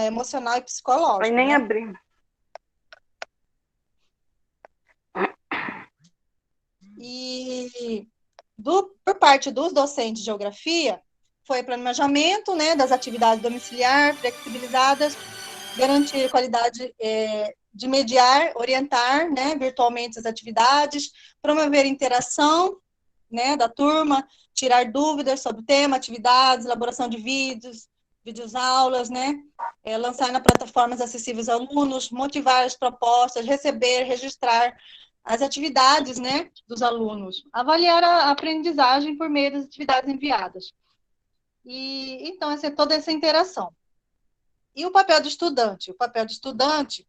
emocional e psicológico. Aí nem né? abri. E por parte dos docentes de geografia, foi planejamento, né, das atividades domiciliar, flexibilizadas, garantir qualidade de mediar, orientar, né, virtualmente as atividades, promover interação, né, da turma, tirar dúvidas sobre o tema, atividades, elaboração de vídeos aulas, né, lançar nas plataformas acessíveis aos alunos, motivar as propostas, receber, registrar as atividades, né, dos alunos, avaliar a aprendizagem por meio das atividades enviadas. E então essa é toda essa interação. E o papel do estudante? O papel do estudante,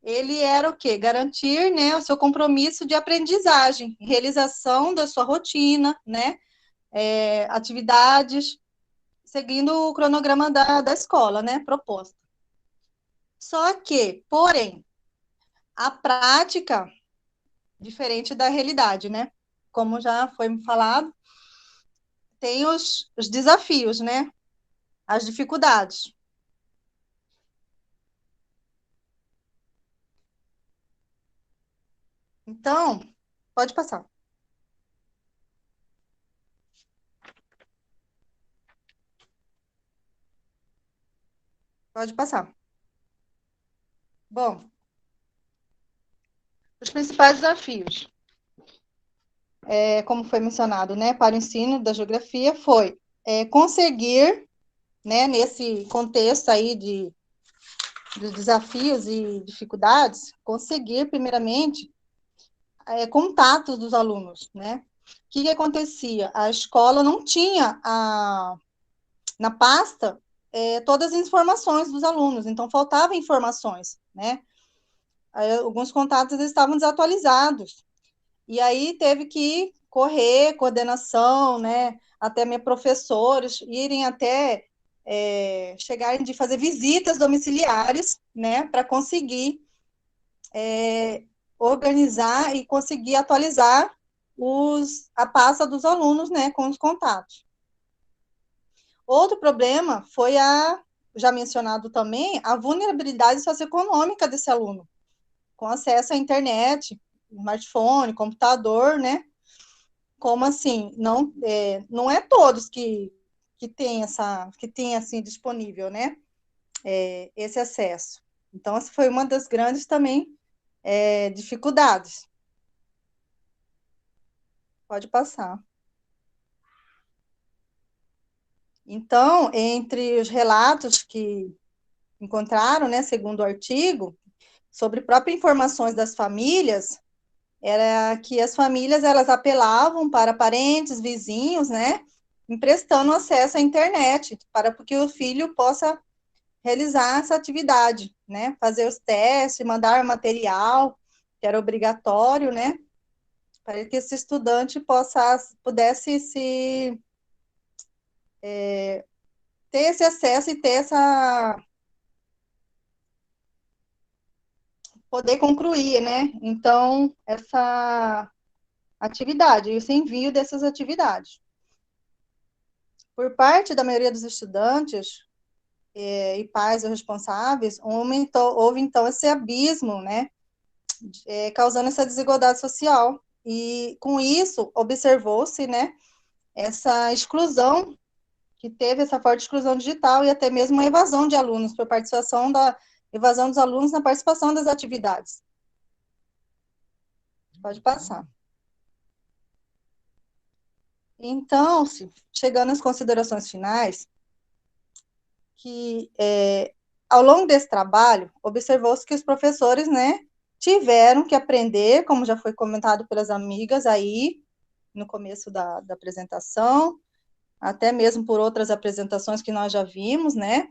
ele era o quê? Garantir, né, o seu compromisso de aprendizagem, realização da sua rotina, né, atividades, seguindo o cronograma da escola, né, proposta. Só que, porém, a prática, diferente da realidade, né, como já foi falado, tem os desafios, né, as dificuldades. Então, pode passar. Pode passar. Bom, os principais desafios, como foi mencionado, né, para o ensino da geografia, foi conseguir, né, nesse contexto aí de desafios e dificuldades, conseguir, primeiramente, contatos dos alunos, né? O que acontecia? A escola não tinha na pasta todas as informações dos alunos, então faltavam informações, né? Alguns contatos estavam desatualizados, e aí teve que correr, coordenação, né? Até meus professores irem até chegarem de fazer visitas domiciliares, né? Para conseguir organizar e conseguir atualizar a pasta dos alunos, né? Com os contatos. Outro problema foi já mencionado também, a vulnerabilidade socioeconômica desse aluno, com acesso à internet, smartphone, computador, né? Como assim? Não é todos que tem assim disponível, né? Esse acesso. Então, essa foi uma das grandes também dificuldades. Pode passar. Então, entre os relatos que encontraram, né, segundo o artigo, sobre próprias informações das famílias, era que as famílias elas apelavam para parentes, vizinhos, né, emprestando acesso à internet para que o filho possa realizar essa atividade, né, fazer os testes, mandar material, que era obrigatório, né, para que esse estudante pudesse ter esse acesso e ter poder concluir, né? Então, essa atividade, esse envio dessas atividades. Por parte da maioria dos estudantes e pais responsáveis, houve, então, esse abismo, né? Causando essa desigualdade social. E, com isso, observou-se, né? Essa exclusão, que teve essa forte exclusão digital e até mesmo a evasão de alunos, por evasão dos alunos na participação das atividades. Pode passar. Então, chegando às considerações finais, que ao longo desse trabalho, observou-se que os professores, né, tiveram que aprender, como já foi comentado pelas amigas aí, no começo da apresentação, até mesmo por outras apresentações que nós já vimos, né,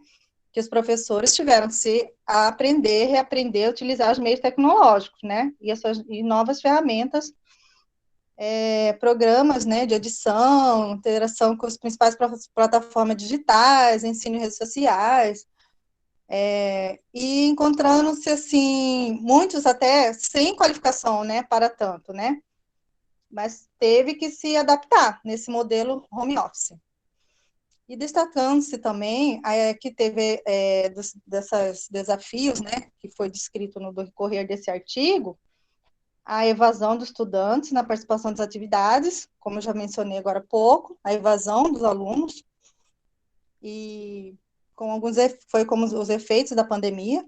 que os professores tiveram que se aprender, reaprender a utilizar os meios tecnológicos, né, e novas ferramentas, programas, né, de edição, interação com as principais plataformas digitais, ensino em redes sociais, e encontrando-se, assim, muitos até sem qualificação, né, para tanto, né, mas teve que se adaptar nesse modelo home office. E destacando-se também que teve desses desafios, né, que foi descrito no decorrer desse artigo, a evasão dos estudantes na participação das atividades, como eu já mencionei agora há pouco, a evasão dos alunos, e foi como os efeitos da pandemia,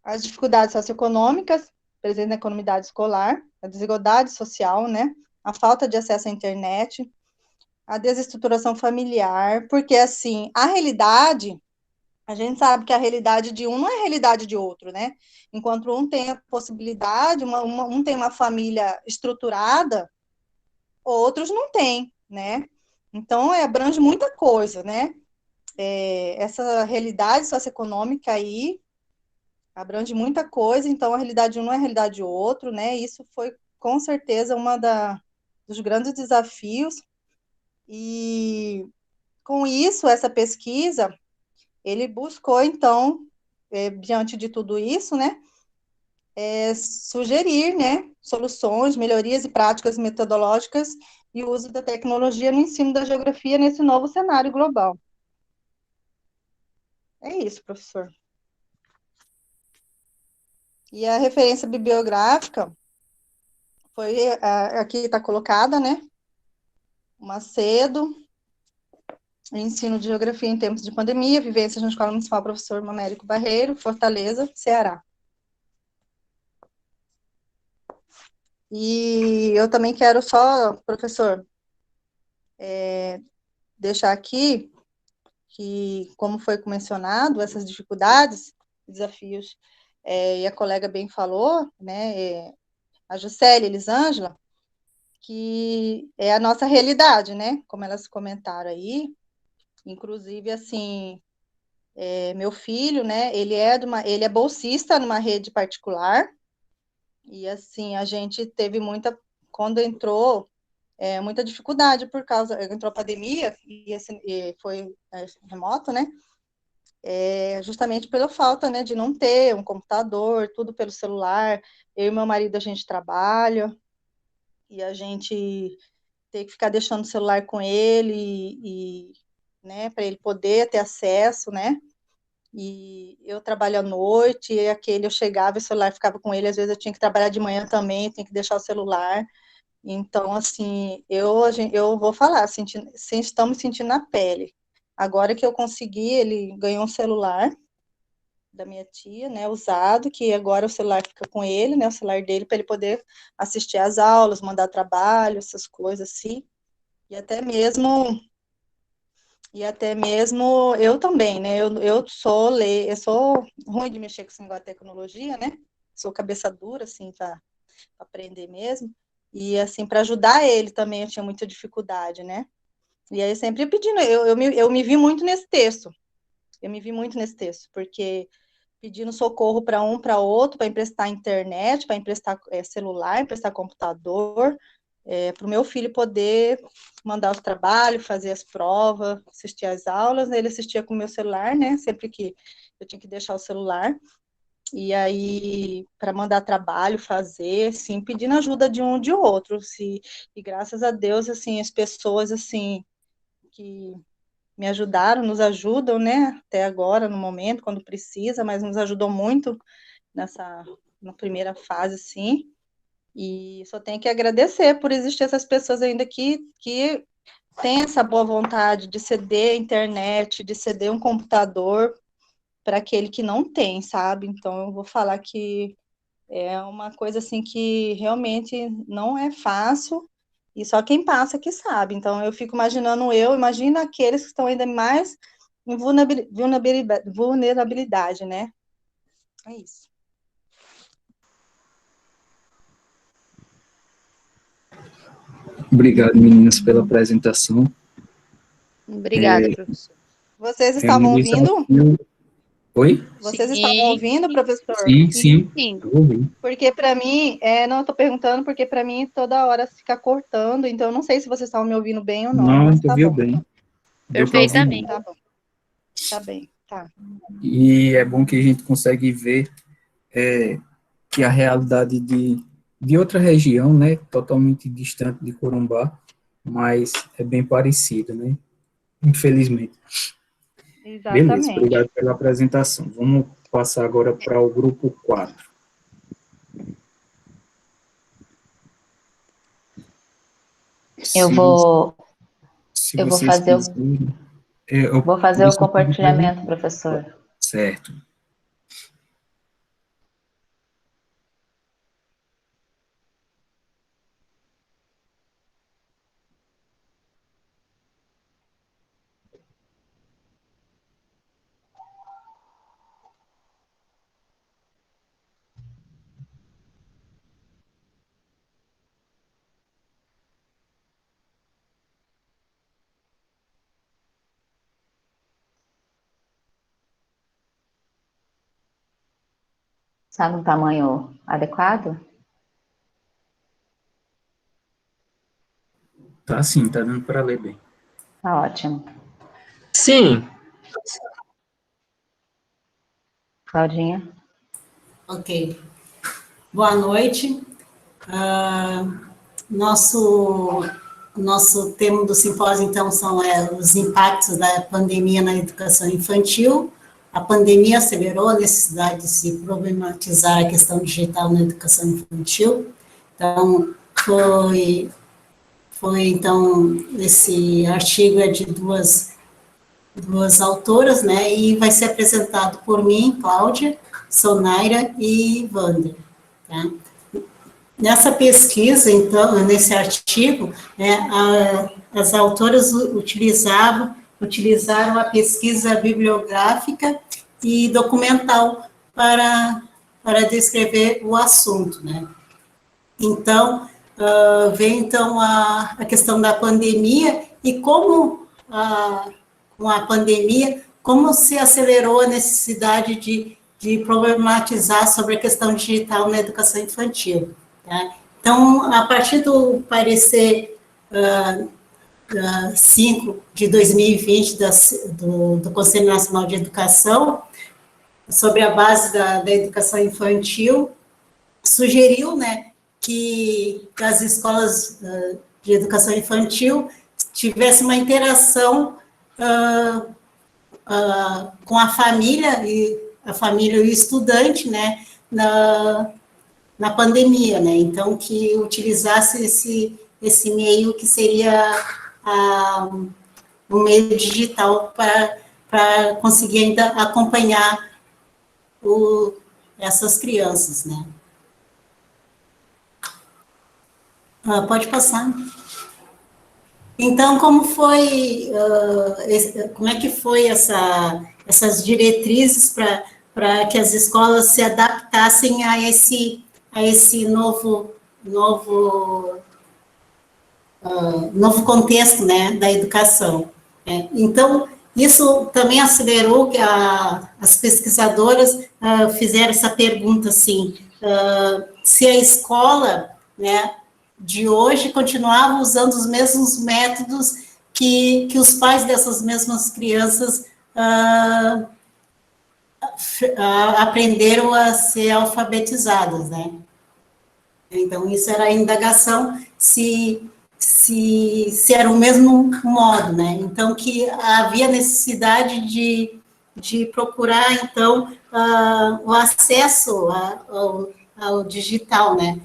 as dificuldades socioeconômicas presentes na comunidade escolar, a desigualdade social, né, a falta de acesso à internet, a desestruturação familiar, porque, assim, a realidade, a gente sabe que a realidade de um não é a realidade de outro, né? Enquanto um tem a possibilidade, um tem uma família estruturada, outros não têm, né? Então, abrange muita coisa, né? Essa realidade socioeconômica aí abrange muita coisa, então a realidade de um não é a realidade de outro, né? Isso foi, com certeza, dos grandes desafios. E com isso, essa pesquisa, ele buscou, então, diante de tudo isso, né, sugerir, né, soluções, melhorias e práticas metodológicas e o uso da tecnologia no ensino da geografia nesse novo cenário global. É isso, professor. E a referência bibliográfica foi, aqui está colocada, né, Macedo, Ensino de Geografia em Tempos de Pandemia, Vivências na Escola Municipal, professor Mamérico Barreiro, Fortaleza, Ceará. E eu também quero só, professor, deixar aqui que, como foi mencionado, essas dificuldades, desafios, e a colega bem falou, né, a Juscelia e Elisângela, que é a nossa realidade, né, como elas comentaram aí, inclusive, assim, meu filho, né, ele é bolsista numa rede particular, e, assim, a gente teve quando entrou, muita dificuldade por causa, entrou a pandemia, e foi remoto, né, justamente pela falta, né, de não ter um computador, tudo pelo celular. Eu e meu marido, a gente trabalha, e a gente tem que ficar deixando o celular com ele, né, para ele poder ter acesso, né, e eu trabalho à noite, e eu chegava, o celular ficava com ele, às vezes eu tinha que trabalhar de manhã também, tinha que deixar o celular. Então, assim, eu vou falar, estamos sentindo na pele. Agora que eu consegui, ele ganhou um celular da minha tia, né, usado, que agora o celular fica com ele, né, o celular dele, para ele poder assistir às aulas, mandar trabalho, essas coisas assim, e até mesmo, eu também, né, eu sou ruim de mexer com esse negócio de tecnologia, né, sou cabeça dura, assim, para aprender mesmo, e, assim, para ajudar ele também eu tinha muita dificuldade, né, e aí sempre pedindo, eu me vi muito nesse texto, porque pedindo socorro para um, para outro, para emprestar internet, para emprestar celular, emprestar computador, para o meu filho poder mandar os trabalhos, fazer as provas, assistir às aulas, né? Ele assistia com o meu celular, né, sempre que eu tinha que deixar o celular, e aí, para mandar trabalho, fazer, assim, pedindo ajuda de um de outro, e graças a Deus, assim, as pessoas, assim, que me ajudaram, nos ajudam, né, até agora, no momento, quando precisa, mas nos ajudou muito na primeira fase, sim, e só tenho que agradecer por existir essas pessoas ainda que têm essa boa vontade de ceder a internet, de ceder um computador para aquele que não tem, sabe? Então, eu vou falar que é uma coisa, assim, que realmente não é fácil, E só quem passa que sabe. Então, eu fico imaginando imagina aqueles que estão ainda mais em vulnerabilidade, né? É isso. Obrigado, meninas, pela apresentação. Obrigada, professor. Vocês É um estavam ouvindo? desafio. Oi? Vocês Sim, estavam ouvindo, professor? Sim, sim, sim. sim. Eu ouvi. Porque para mim, não, eu tô perguntando porque para mim toda hora fica cortando, então eu não sei se vocês estavam me ouvindo bem ou não, Não, mas tu tá viu bom. bem. Deu para ouvir bem. Perfeitamente. Tá bom. Tá bem, tá. E é bom que a gente consegue ver que a realidade de outra região, né, totalmente distante de Corumbá, mas é bem parecida, né, infelizmente. Beleza, Exatamente. obrigado pela apresentação. Vamos passar agora para o grupo 4. Eu vou, Se eu vou vocês fazer quiserem, eu vou fazer o posso pedir pra gente? compartilhamento, professor. Certo. Está no tamanho adequado? Tá sim, tá dando para ler bem. Tá ótimo. Sim, Claudinha? Ok. Boa noite. Ah, nosso tema do simpósio, então, são os impactos da pandemia na educação infantil. A pandemia acelerou a necessidade de se problematizar a questão digital na educação infantil. Então, então, esse artigo é de duas autoras, né, e vai ser apresentado por mim, Cláudia, Sonaira e Wander, tá? Nessa pesquisa, então, nesse artigo, né, as autoras utilizaram a pesquisa bibliográfica e documental para descrever o assunto, né. Então, vem então a questão da pandemia e como com a pandemia, como se acelerou a necessidade de problematizar sobre a questão digital na educação infantil. Tá? Então, a partir do parecer 5 de 2020 do Conselho Nacional de Educação, sobre a base da educação infantil, sugeriu, né, que as escolas de educação infantil tivessem uma interação com a família e o estudante, né, na pandemia, né, então que utilizasse esse meio que seria o meio digital para conseguir ainda acompanhar essas crianças, né. Pode passar. Então, como é que foi essas diretrizes para que as escolas se adaptassem a esse novo contexto, né, da educação? Então, isso também acelerou que as pesquisadoras fizeram essa pergunta, assim, se a escola, né, de hoje continuava usando os mesmos métodos que os pais dessas mesmas crianças aprenderam a ser alfabetizadas, né? Então, isso era a indagação, se era o mesmo modo, né? Então, que havia necessidade de procurar, então, o acesso ao digital, né?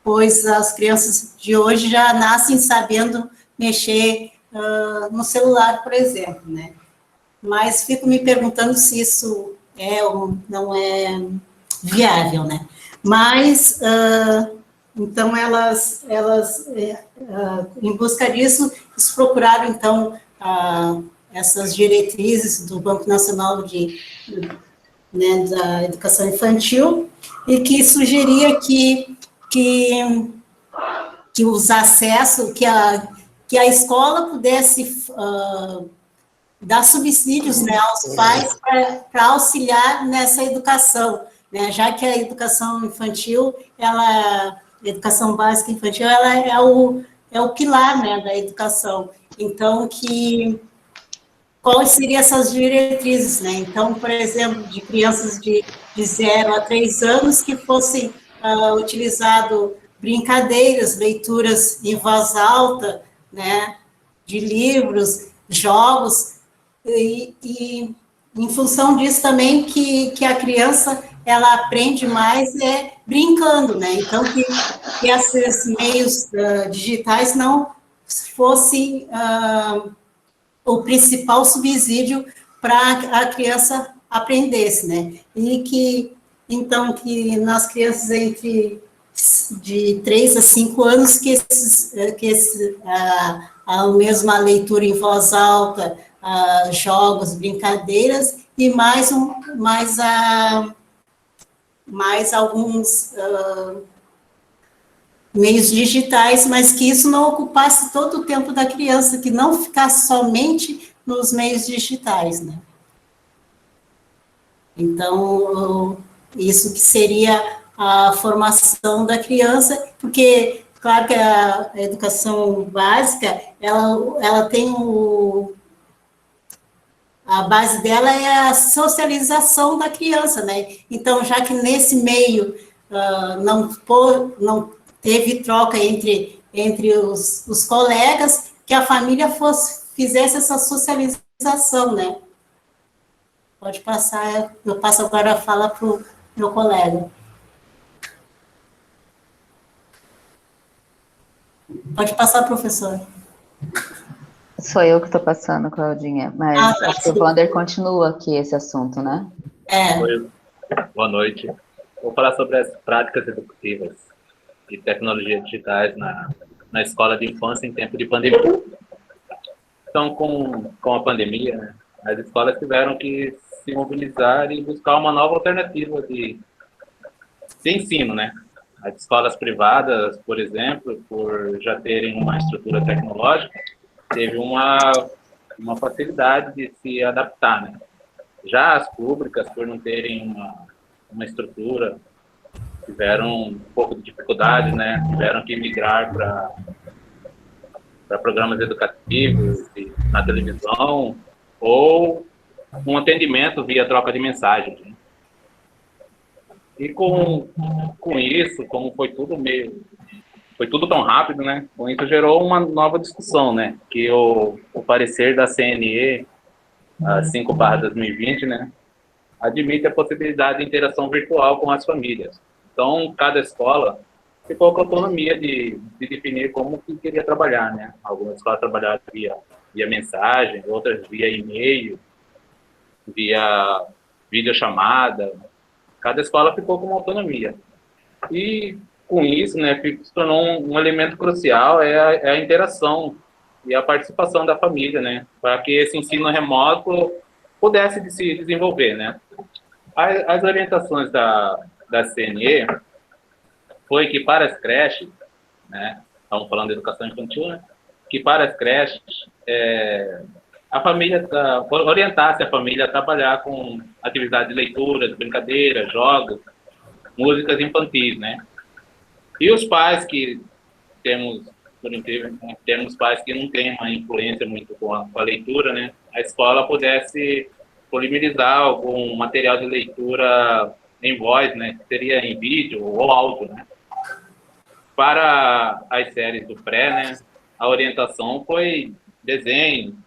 Pois as crianças de hoje já nascem sabendo mexer no celular, por exemplo, né? Mas fico me perguntando se isso é ou não é viável, né? Mas, então, elas em busca disso, eles procuraram, então, essas diretrizes do Banco Nacional né, da Educação Infantil, e que sugeria que os acessos, que a escola pudesse dar subsídios, né, aos pais para auxiliar nessa educação, né, já que a educação infantil, a educação básica infantil, ela é o pilar, né, da educação. Então, quais seriam essas diretrizes, né? Então, por exemplo, de crianças de 0 a 3 anos que fossem utilizado brincadeiras, leituras em voz alta, né, de livros, jogos, e em função disso também que a criança ela aprende mais brincando, né? Então, que esses meios digitais não fossem o principal subsídio para a criança aprendesse, né? Então, que nas crianças de 3 a 5 anos, a mesma leitura em voz alta, jogos, brincadeiras, e mais alguns meios digitais, mas que isso não ocupasse todo o tempo da criança, que não ficasse somente nos meios digitais, né? Então, isso que seria a formação da criança, porque, claro que a educação básica, ela tem a base dela é a socialização da criança, né? Então, já que nesse meio não teve troca entre os colegas, que a família fizesse essa socialização, né? Pode passar, eu passo agora a fala para o meu colega. Pode passar, professor. Sou eu que estou passando, Claudinha, mas acho que o Wander continua aqui esse assunto, né? Oi, boa noite. Vou falar sobre as práticas educativas e tecnologias digitais na escola de infância em tempo de pandemia. Então, com a pandemia, né, as escolas tiveram que se mobilizar e buscar uma nova alternativa de ensino, né? As escolas privadas, por exemplo, por já terem uma estrutura tecnológica, teve uma facilidade de se adaptar, né? Já as públicas, por não terem uma estrutura, tiveram um pouco de dificuldade, né? Tiveram que migrar para programas educativos na televisão ou um atendimento via troca de mensagens, né? E com isso, como foi tudo tão rápido, né? Com isso gerou uma nova discussão, né? Que o parecer da CNE 5/2020, né? Admite a possibilidade de interação virtual com as famílias. Então, cada escola ficou com a autonomia de definir como que queria trabalhar, né? Algumas escolas trabalharam via mensagem, outras via e-mail, via videochamada. Cada escola ficou com uma autonomia. E, com isso, né, se tornou um elemento crucial é a interação e a participação da família, né, para que esse ensino remoto pudesse se desenvolver, né. As orientações da CNE foi que para as creches, né, estamos falando de educação infantil, né, que para as creches a família orientasse a família a trabalhar com atividades de leitura, de brincadeira, jogos, músicas infantis, né? E os pais que temos pais que não têm uma influência muito com a leitura, né? A escola pudesse disponibilizar algum material de leitura em voz, né? Que seria em vídeo ou áudio, né? Para as séries do pré, né? A orientação foi desenho,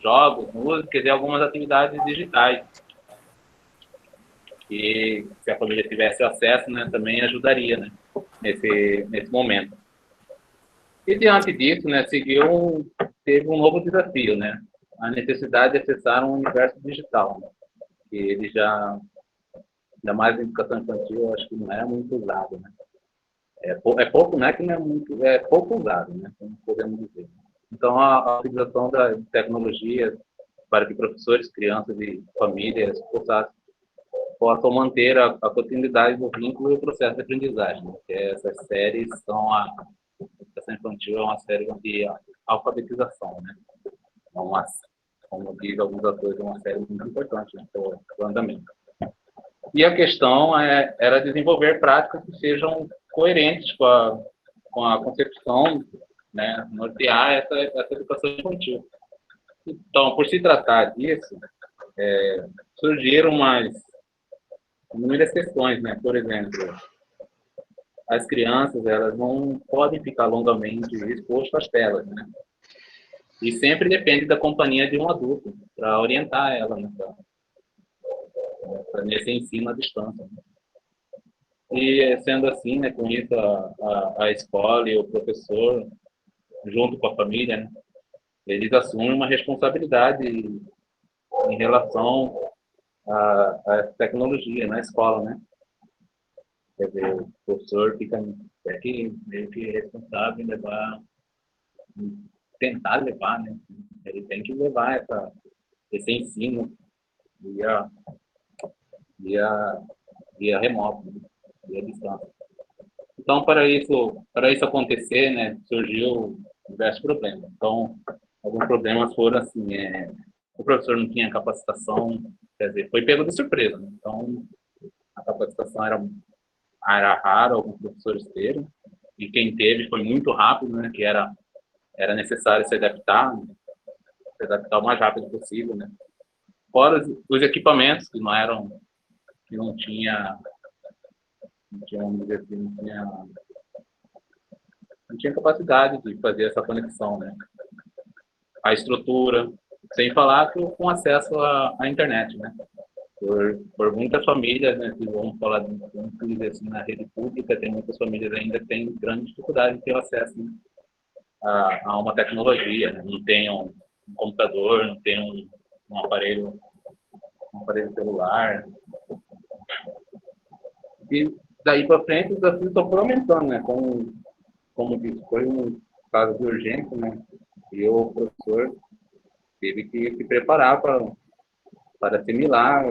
jogos, músicas e algumas atividades digitais. E se a família tivesse acesso, né, também ajudaria, né, nesse momento. E diante disso, né, teve um novo desafio, né, a necessidade de acessar um universo digital, né, que ele ainda mais na educação infantil, eu acho que não é muito usado, né. É pouco, né, que não é muito, é pouco usado, né. Então, podemos dizer. Então, a utilização da tecnologia para que professores, crianças e famílias possam manter a continuidade do vínculo e o processo de aprendizagem. Porque essas séries são a educação infantil é uma série de alfabetização, né? Como diz alguns autores, é uma série muito importante, né, para o andamento. E a questão era desenvolver práticas que sejam coerentes com a concepção, né, nortear essa educação infantil. Então, por se tratar disso, surgiram inúmeras questões, né? Por exemplo, as crianças, elas não podem ficar longamente expostas às telas, né? E sempre depende da companhia de um adulto para orientar ela nesse ensino à distância. Né? E sendo assim, né, com isso a escola e o professor, junto com a família, né, eles assumem uma responsabilidade em relação à tecnologia na escola, né? Quer dizer, o professor fica meio que responsável em tentar levar, né? Ele tem que levar esse ensino via remoto, né? Via distância. Então, para isso acontecer, né, surgiu diversos problemas. Então, alguns problemas foram assim, o professor não tinha capacitação, quer dizer, foi pego de surpresa. Né? Então, a capacitação era raro, alguns professores terem, e quem teve foi muito rápido, né, que era necessário se adaptar o mais rápido possível, né. Fora os equipamentos que não tinha, vamos dizer assim, não tinha capacidade de fazer essa conexão, né. A estrutura, sem falar com acesso à internet, né. Por muitas famílias, né, que vamos falar assim, na rede pública, tem muitas famílias ainda que têm grande dificuldade de ter acesso, né, a uma tecnologia, né? Não tem um computador, não tem um aparelho celular. E daí para frente os desafios só foram aumentando, né? Como disse, foi um caso de urgência, né? E o professor teve que se preparar para assimilar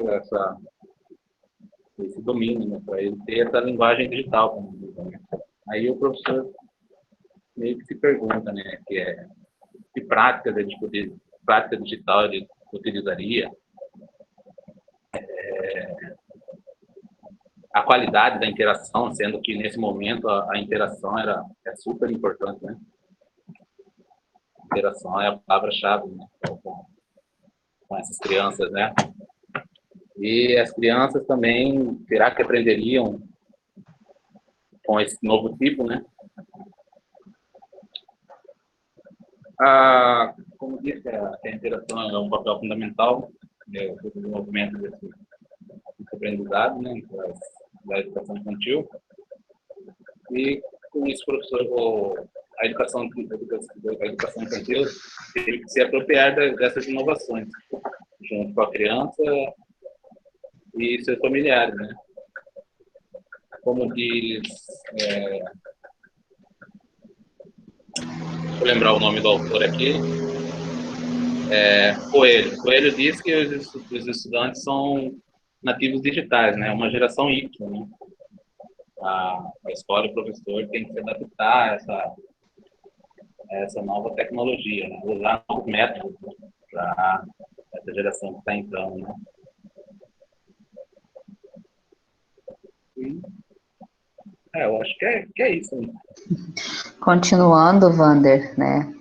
esse domínio, né? Para ele ter essa linguagem digital, como dizem, né? Aí o professor meio que se pergunta, né? Que práticas prática digital ele utilizaria, a qualidade da interação, sendo que nesse momento a interação é super importante, né? A interação é a palavra-chave, né? Com essas crianças, né? E as crianças também, será que aprenderiam com esse novo tipo, né? Como disse, a interação é um papel fundamental no desenvolvimento desse aprendizado, né, da educação infantil. E com isso, professor, a educação infantil teve que se apropriar dessas inovações, junto com a criança e seus familiares, né? Como diz, deixa eu lembrar o nome do autor aqui, Coelho diz que os estudantes são nativos digitais, né? Uma geração Y, né? A escola e o professor tem que se adaptar a essa nova tecnologia, né? Usar novos métodos para essa geração que está entrando, né? Eu acho que é isso. Né? Continuando, Wander, né?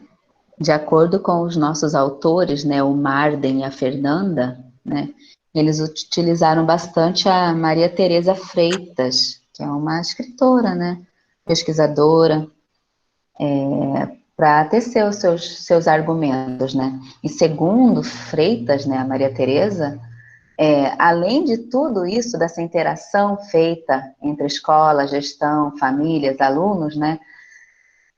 De acordo com os nossos autores, né, o Marden e a Fernanda, né, eles utilizaram bastante a Maria Teresa Freitas, que é uma escritora, né, pesquisadora, para tecer os seus argumentos, né. E segundo Freitas, né, a Maria Teresa, além de tudo isso, dessa interação feita entre escola, gestão, famílias, alunos, né,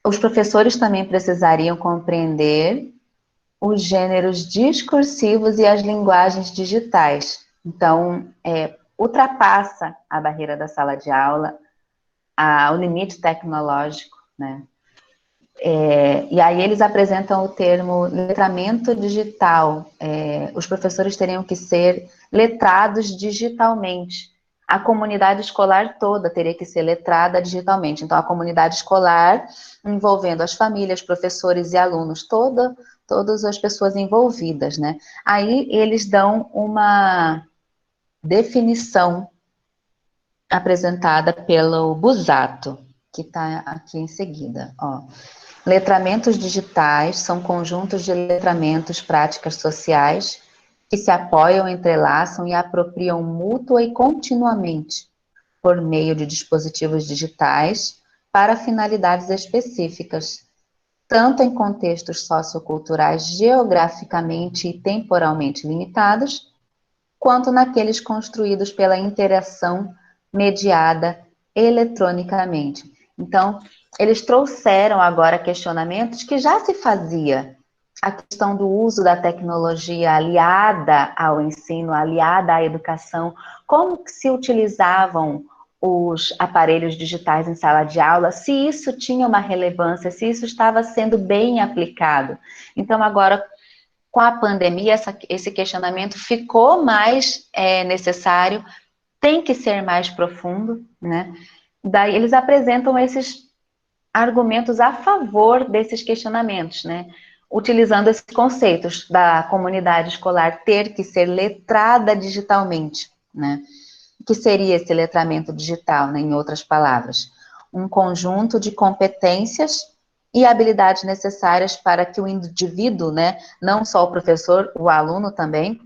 os professores também precisariam compreender os gêneros discursivos e as linguagens digitais. Então, ultrapassa a barreira da sala de aula, o limite tecnológico, né? E aí eles apresentam o termo letramento digital. Os professores teriam que ser letrados digitalmente. A comunidade escolar toda teria que ser letrada digitalmente. Então, a comunidade escolar, envolvendo as famílias, professores e alunos, todas as pessoas envolvidas, né? Aí eles dão uma definição apresentada pelo Busato, que está aqui em seguida, ó. Letramentos digitais são conjuntos de letramentos, práticas sociais que se apoiam, entrelaçam e apropriam mútua e continuamente por meio de dispositivos digitais para finalidades específicas, tanto em contextos socioculturais geograficamente e temporalmente limitados, quanto naqueles construídos pela interação mediada eletronicamente. Então, eles trouxeram agora questionamentos que já se fazia. A questão do uso da tecnologia aliada ao ensino, aliada à educação, como que se utilizavam os aparelhos digitais em sala de aula, se isso tinha uma relevância, se isso estava sendo bem aplicado. Então, agora, com a pandemia, esse questionamento ficou mais necessário, tem que ser mais profundo, né? Daí eles apresentam esses argumentos a favor desses questionamentos, né? Utilizando esses conceitos da comunidade escolar ter que ser letrada digitalmente, né? O que seria esse letramento digital, né? Em outras palavras, um conjunto de competências e habilidades necessárias para que o indivíduo, né? Não só o professor, o aluno também,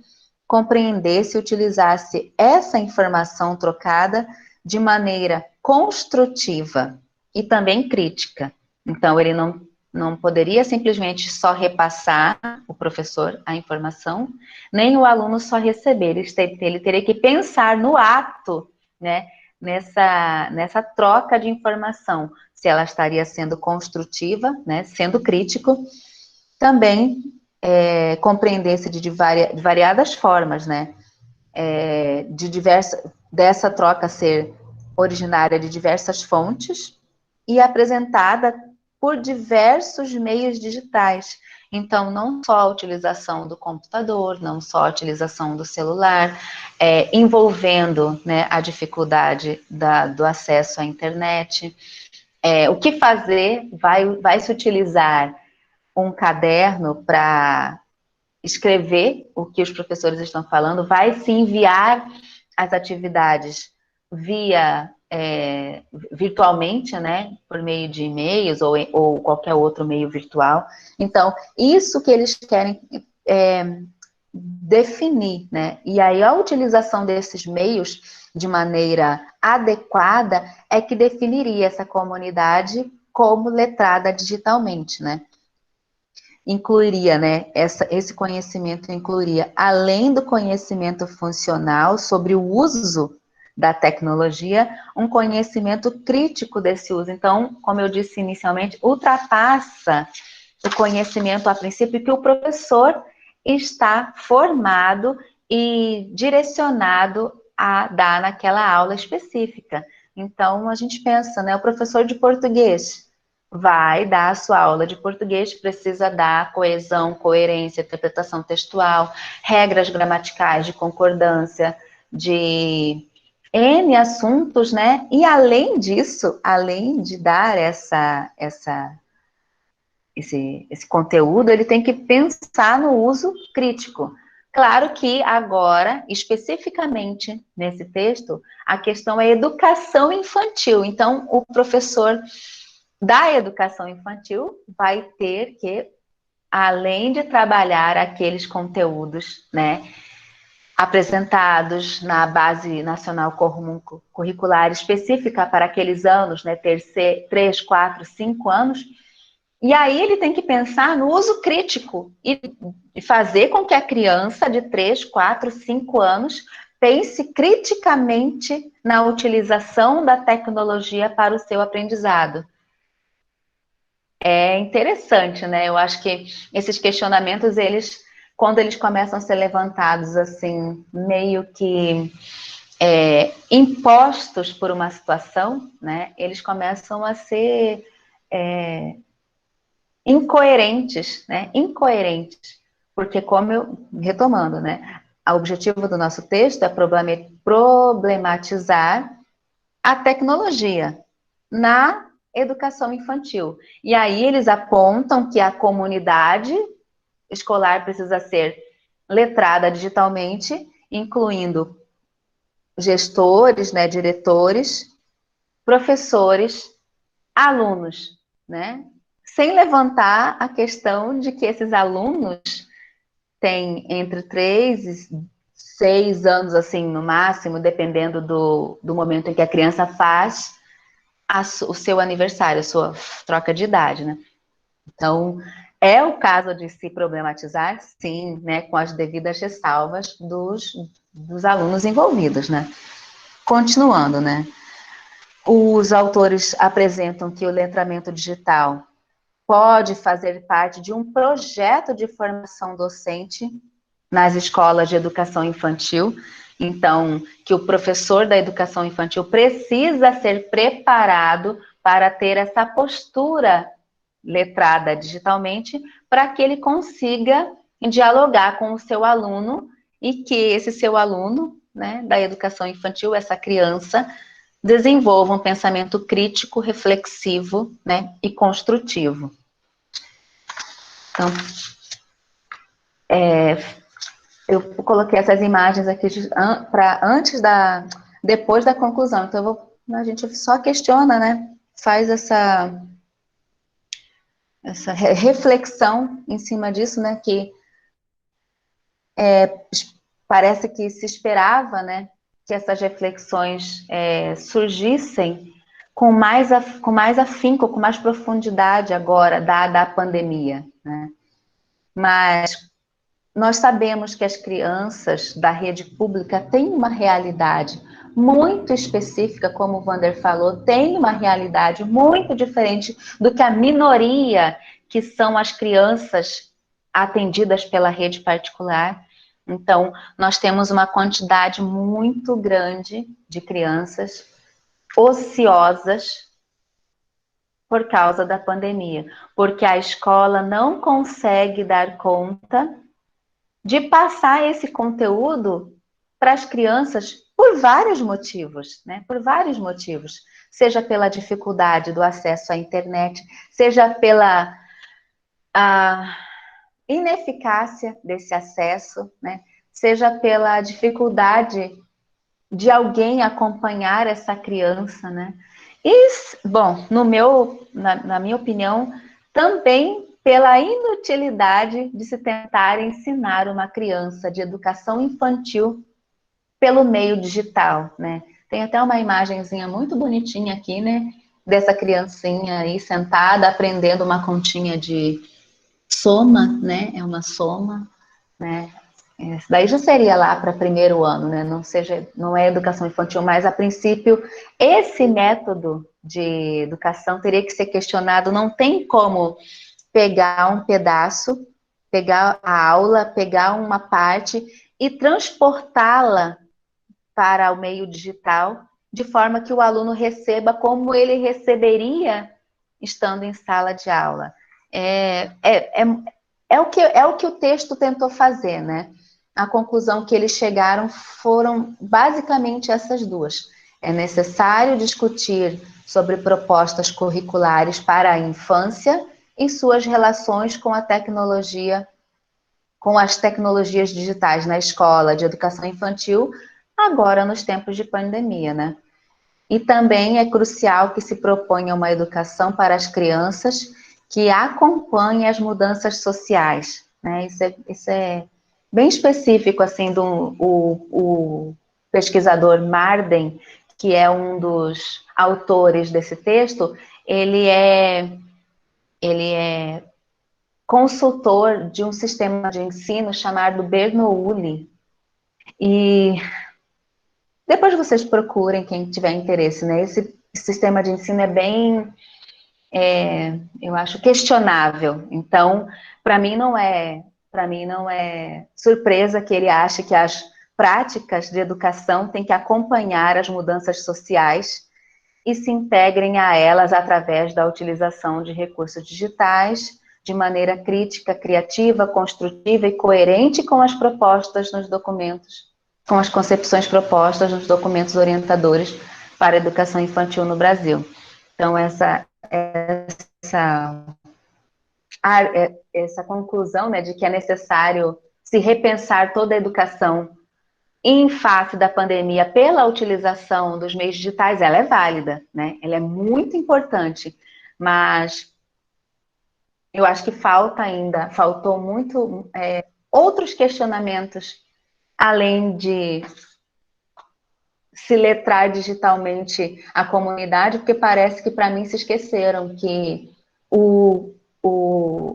compreendesse e utilizasse essa informação trocada de maneira construtiva e também crítica. Então, ele não poderia simplesmente só repassar, o professor, a informação, nem o aluno só receber. Ele teria que pensar no ato, né, nessa troca de informação, se ela estaria sendo construtiva, né, sendo crítico, também compreender-se de variadas formas, né, dessa troca ser originária de diversas fontes e apresentada por diversos meios digitais. Então, não só a utilização do computador, não só a utilização do celular, envolvendo, né, a dificuldade do acesso à internet. O que fazer? Vai se utilizar um caderno para escrever o que os professores estão falando, vai se enviar as atividades via virtualmente, né, por meio de e-mails ou qualquer outro meio virtual. Então, isso que eles querem definir, né, e aí a utilização desses meios de maneira adequada é que definiria essa comunidade como letrada digitalmente, né. Incluiria, né, esse conhecimento incluiria, além do conhecimento funcional sobre o uso da tecnologia, um conhecimento crítico desse uso. Então, como eu disse inicialmente, ultrapassa o conhecimento a princípio que o professor está formado e direcionado a dar naquela aula específica. Então, a gente pensa, né, o professor de português vai dar a sua aula de português, precisa dar coesão, coerência, interpretação textual, regras gramaticais de concordância, de N assuntos, né? E além disso, além de dar esse conteúdo, ele tem que pensar no uso crítico. Claro que agora, especificamente nesse texto, a questão é educação infantil. Então, o professor da educação infantil vai ter que, além de trabalhar aqueles conteúdos, né, apresentados na Base Nacional Curricular específica para aqueles anos, né, 3, 4, 5 anos, e aí ele tem que pensar no uso crítico e fazer com que a criança de 3, 4, 5 anos pense criticamente na utilização da tecnologia para o seu aprendizado. É interessante, né? Eu acho que esses questionamentos, quando eles começam a ser levantados, assim, meio que impostos por uma situação, né? Eles começam a ser incoerentes, né? Incoerentes, porque retomando, né? O objetivo do nosso texto é problematizar a tecnologia na educação infantil. E aí eles apontam que a comunidade escolar precisa ser letrada digitalmente, incluindo gestores, né, diretores, professores, alunos, né? Sem levantar a questão de que esses alunos têm entre 3 e 6 anos, assim, no máximo, dependendo do momento em que a criança faz o seu aniversário, a sua troca de idade, né? Então, é o caso de se problematizar, sim, né, com as devidas ressalvas dos alunos envolvidos, né? Continuando, né? Os autores apresentam que o letramento digital pode fazer parte de um projeto de formação docente nas escolas de educação infantil. Então, que o professor da educação infantil precisa ser preparado para ter essa postura letrada digitalmente, para que ele consiga dialogar com o seu aluno e que esse seu aluno, né, da educação infantil, essa criança, desenvolva um pensamento crítico, reflexivo, né, e construtivo. Então, eu coloquei essas imagens aqui depois da conclusão. Então, a gente só questiona, né, faz essa reflexão em cima disso, né, que parece que se esperava, né, que essas reflexões surgissem com mais afinco, com mais profundidade agora, dada a pandemia, né? Mas nós sabemos que as crianças da rede pública têm uma realidade muito específica, como o Wander falou, tem uma realidade muito diferente do que a minoria, que são as crianças atendidas pela rede particular. Então, nós temos uma quantidade muito grande de crianças ociosas por causa da pandemia, porque a escola não consegue dar conta de passar esse conteúdo para as crianças por vários motivos, né? Por vários motivos. Seja pela dificuldade do acesso à internet, seja pela ineficácia desse acesso, né? Seja pela dificuldade de alguém acompanhar essa criança, né? E, bom, na minha opinião, também pela inutilidade de se tentar ensinar uma criança de educação infantil pelo meio digital, né? Tem até uma imagenzinha muito bonitinha aqui, né? Dessa criancinha aí sentada, aprendendo uma continha de soma, né? É uma soma, né? Isso daí já seria lá para primeiro ano, né? Não é educação infantil, mas a princípio esse método de educação teria que ser questionado. Não tem como pegar um pedaço, pegar a aula, pegar uma parte e transportá-la para o meio digital, de forma que o aluno receba como ele receberia estando em sala de aula. É o que o texto tentou fazer, né? A conclusão que eles chegaram foram basicamente essas duas. É necessário discutir sobre propostas curriculares para a infância e suas relações com a tecnologia, com as tecnologias digitais na escola de educação infantil, agora nos tempos de pandemia, né? E também é crucial que se proponha uma educação para as crianças que acompanhe as mudanças sociais, né? Isso é bem específico, assim, o pesquisador Marden, que é um dos autores desse texto, ele é consultor de um sistema de ensino chamado Bernoulli. E depois vocês procurem, quem tiver interesse, né? Esse sistema de ensino é bem, eu acho, questionável. Então, para mim não é surpresa que ele ache que as práticas de educação têm que acompanhar as mudanças sociais e se integrem a elas através da utilização de recursos digitais, de maneira crítica, criativa, construtiva e coerente com as propostas nos documentos, com as concepções propostas nos documentos orientadores para a educação infantil no Brasil. Então, essa conclusão, né, de que é necessário se repensar toda a educação em face da pandemia pela utilização dos meios digitais, ela é válida, né? Ela é muito importante, mas eu acho que faltou muito outros questionamentos, além de se letrar digitalmente a comunidade, porque parece que para mim se esqueceram que o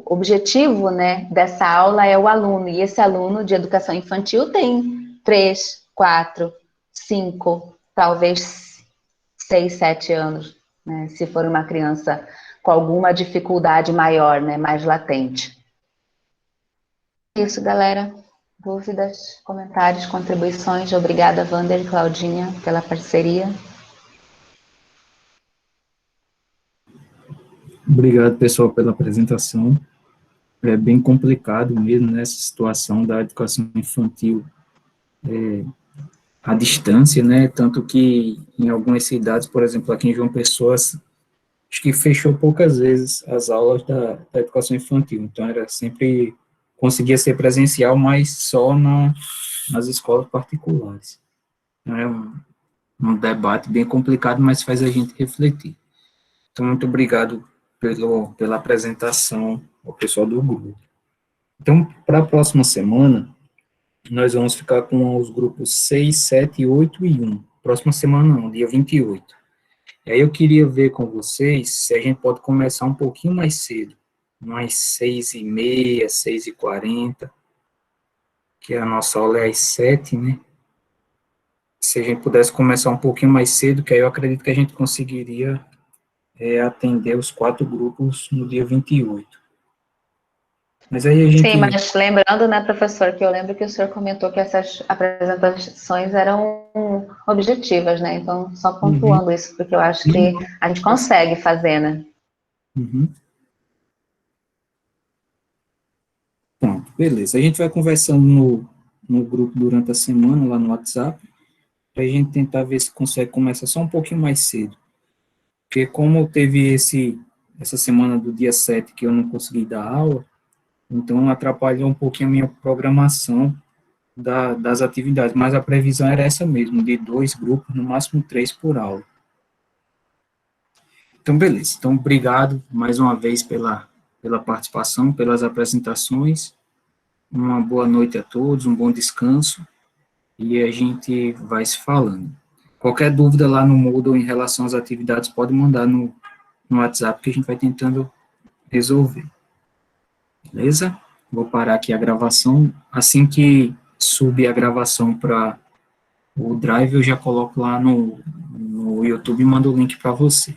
objetivo, né, dessa aula é o aluno, e esse aluno de educação infantil tem 3, 4, 5, talvez 6, 7 anos, né, se for uma criança com alguma dificuldade maior, né, mais latente. Isso, galera. Dúvidas, comentários, contribuições? Obrigada, Wander e Claudinha, pela parceria. Obrigado, pessoal, pela apresentação. É bem complicado mesmo, né, essa situação da educação infantil à distância, né, tanto que em algumas cidades, por exemplo, aqui em João Pessoa, acho que fechou poucas vezes as aulas da educação infantil, então era sempre, conseguia ser presencial, mas só nas escolas particulares. É um debate bem complicado, mas faz a gente refletir. Então, muito obrigado pela apresentação ao pessoal do grupo. Então, para a próxima semana, nós vamos ficar com os grupos 6, 7, 8 e 1. Próxima semana não, dia 28. E aí eu queria ver com vocês se a gente pode começar um pouquinho mais cedo, umas 6h30, 6h40, que a nossa aula é às 7, né? Se a gente pudesse começar um pouquinho mais cedo, que aí eu acredito que a gente conseguiria atender os 4 grupos no dia 28. Mas aí a gente... Sim, mas lembrando, né, professor, que eu lembro que o senhor comentou que essas apresentações eram objetivas, né? Então, só pontuando isso, porque eu acho que a gente consegue fazer, né? Pronto, beleza. A gente vai conversando no grupo durante a semana, lá no WhatsApp, para a gente tentar ver se consegue começar só um pouquinho mais cedo. Porque como teve essa semana do dia 7 que eu não consegui dar aula, então atrapalhou um pouquinho a minha programação das atividades, mas a previsão era essa mesmo, de 2 grupos, no máximo 3 por aula. Então, beleza. Então, obrigado mais uma vez pela participação, pelas apresentações. Uma boa noite a todos, um bom descanso, e a gente vai se falando. Qualquer dúvida lá no Moodle em relação às atividades, pode mandar no WhatsApp que a gente vai tentando resolver. Beleza? Vou parar aqui a gravação. Assim que subir a gravação para o Drive, eu já coloco lá no YouTube e mando o link para você.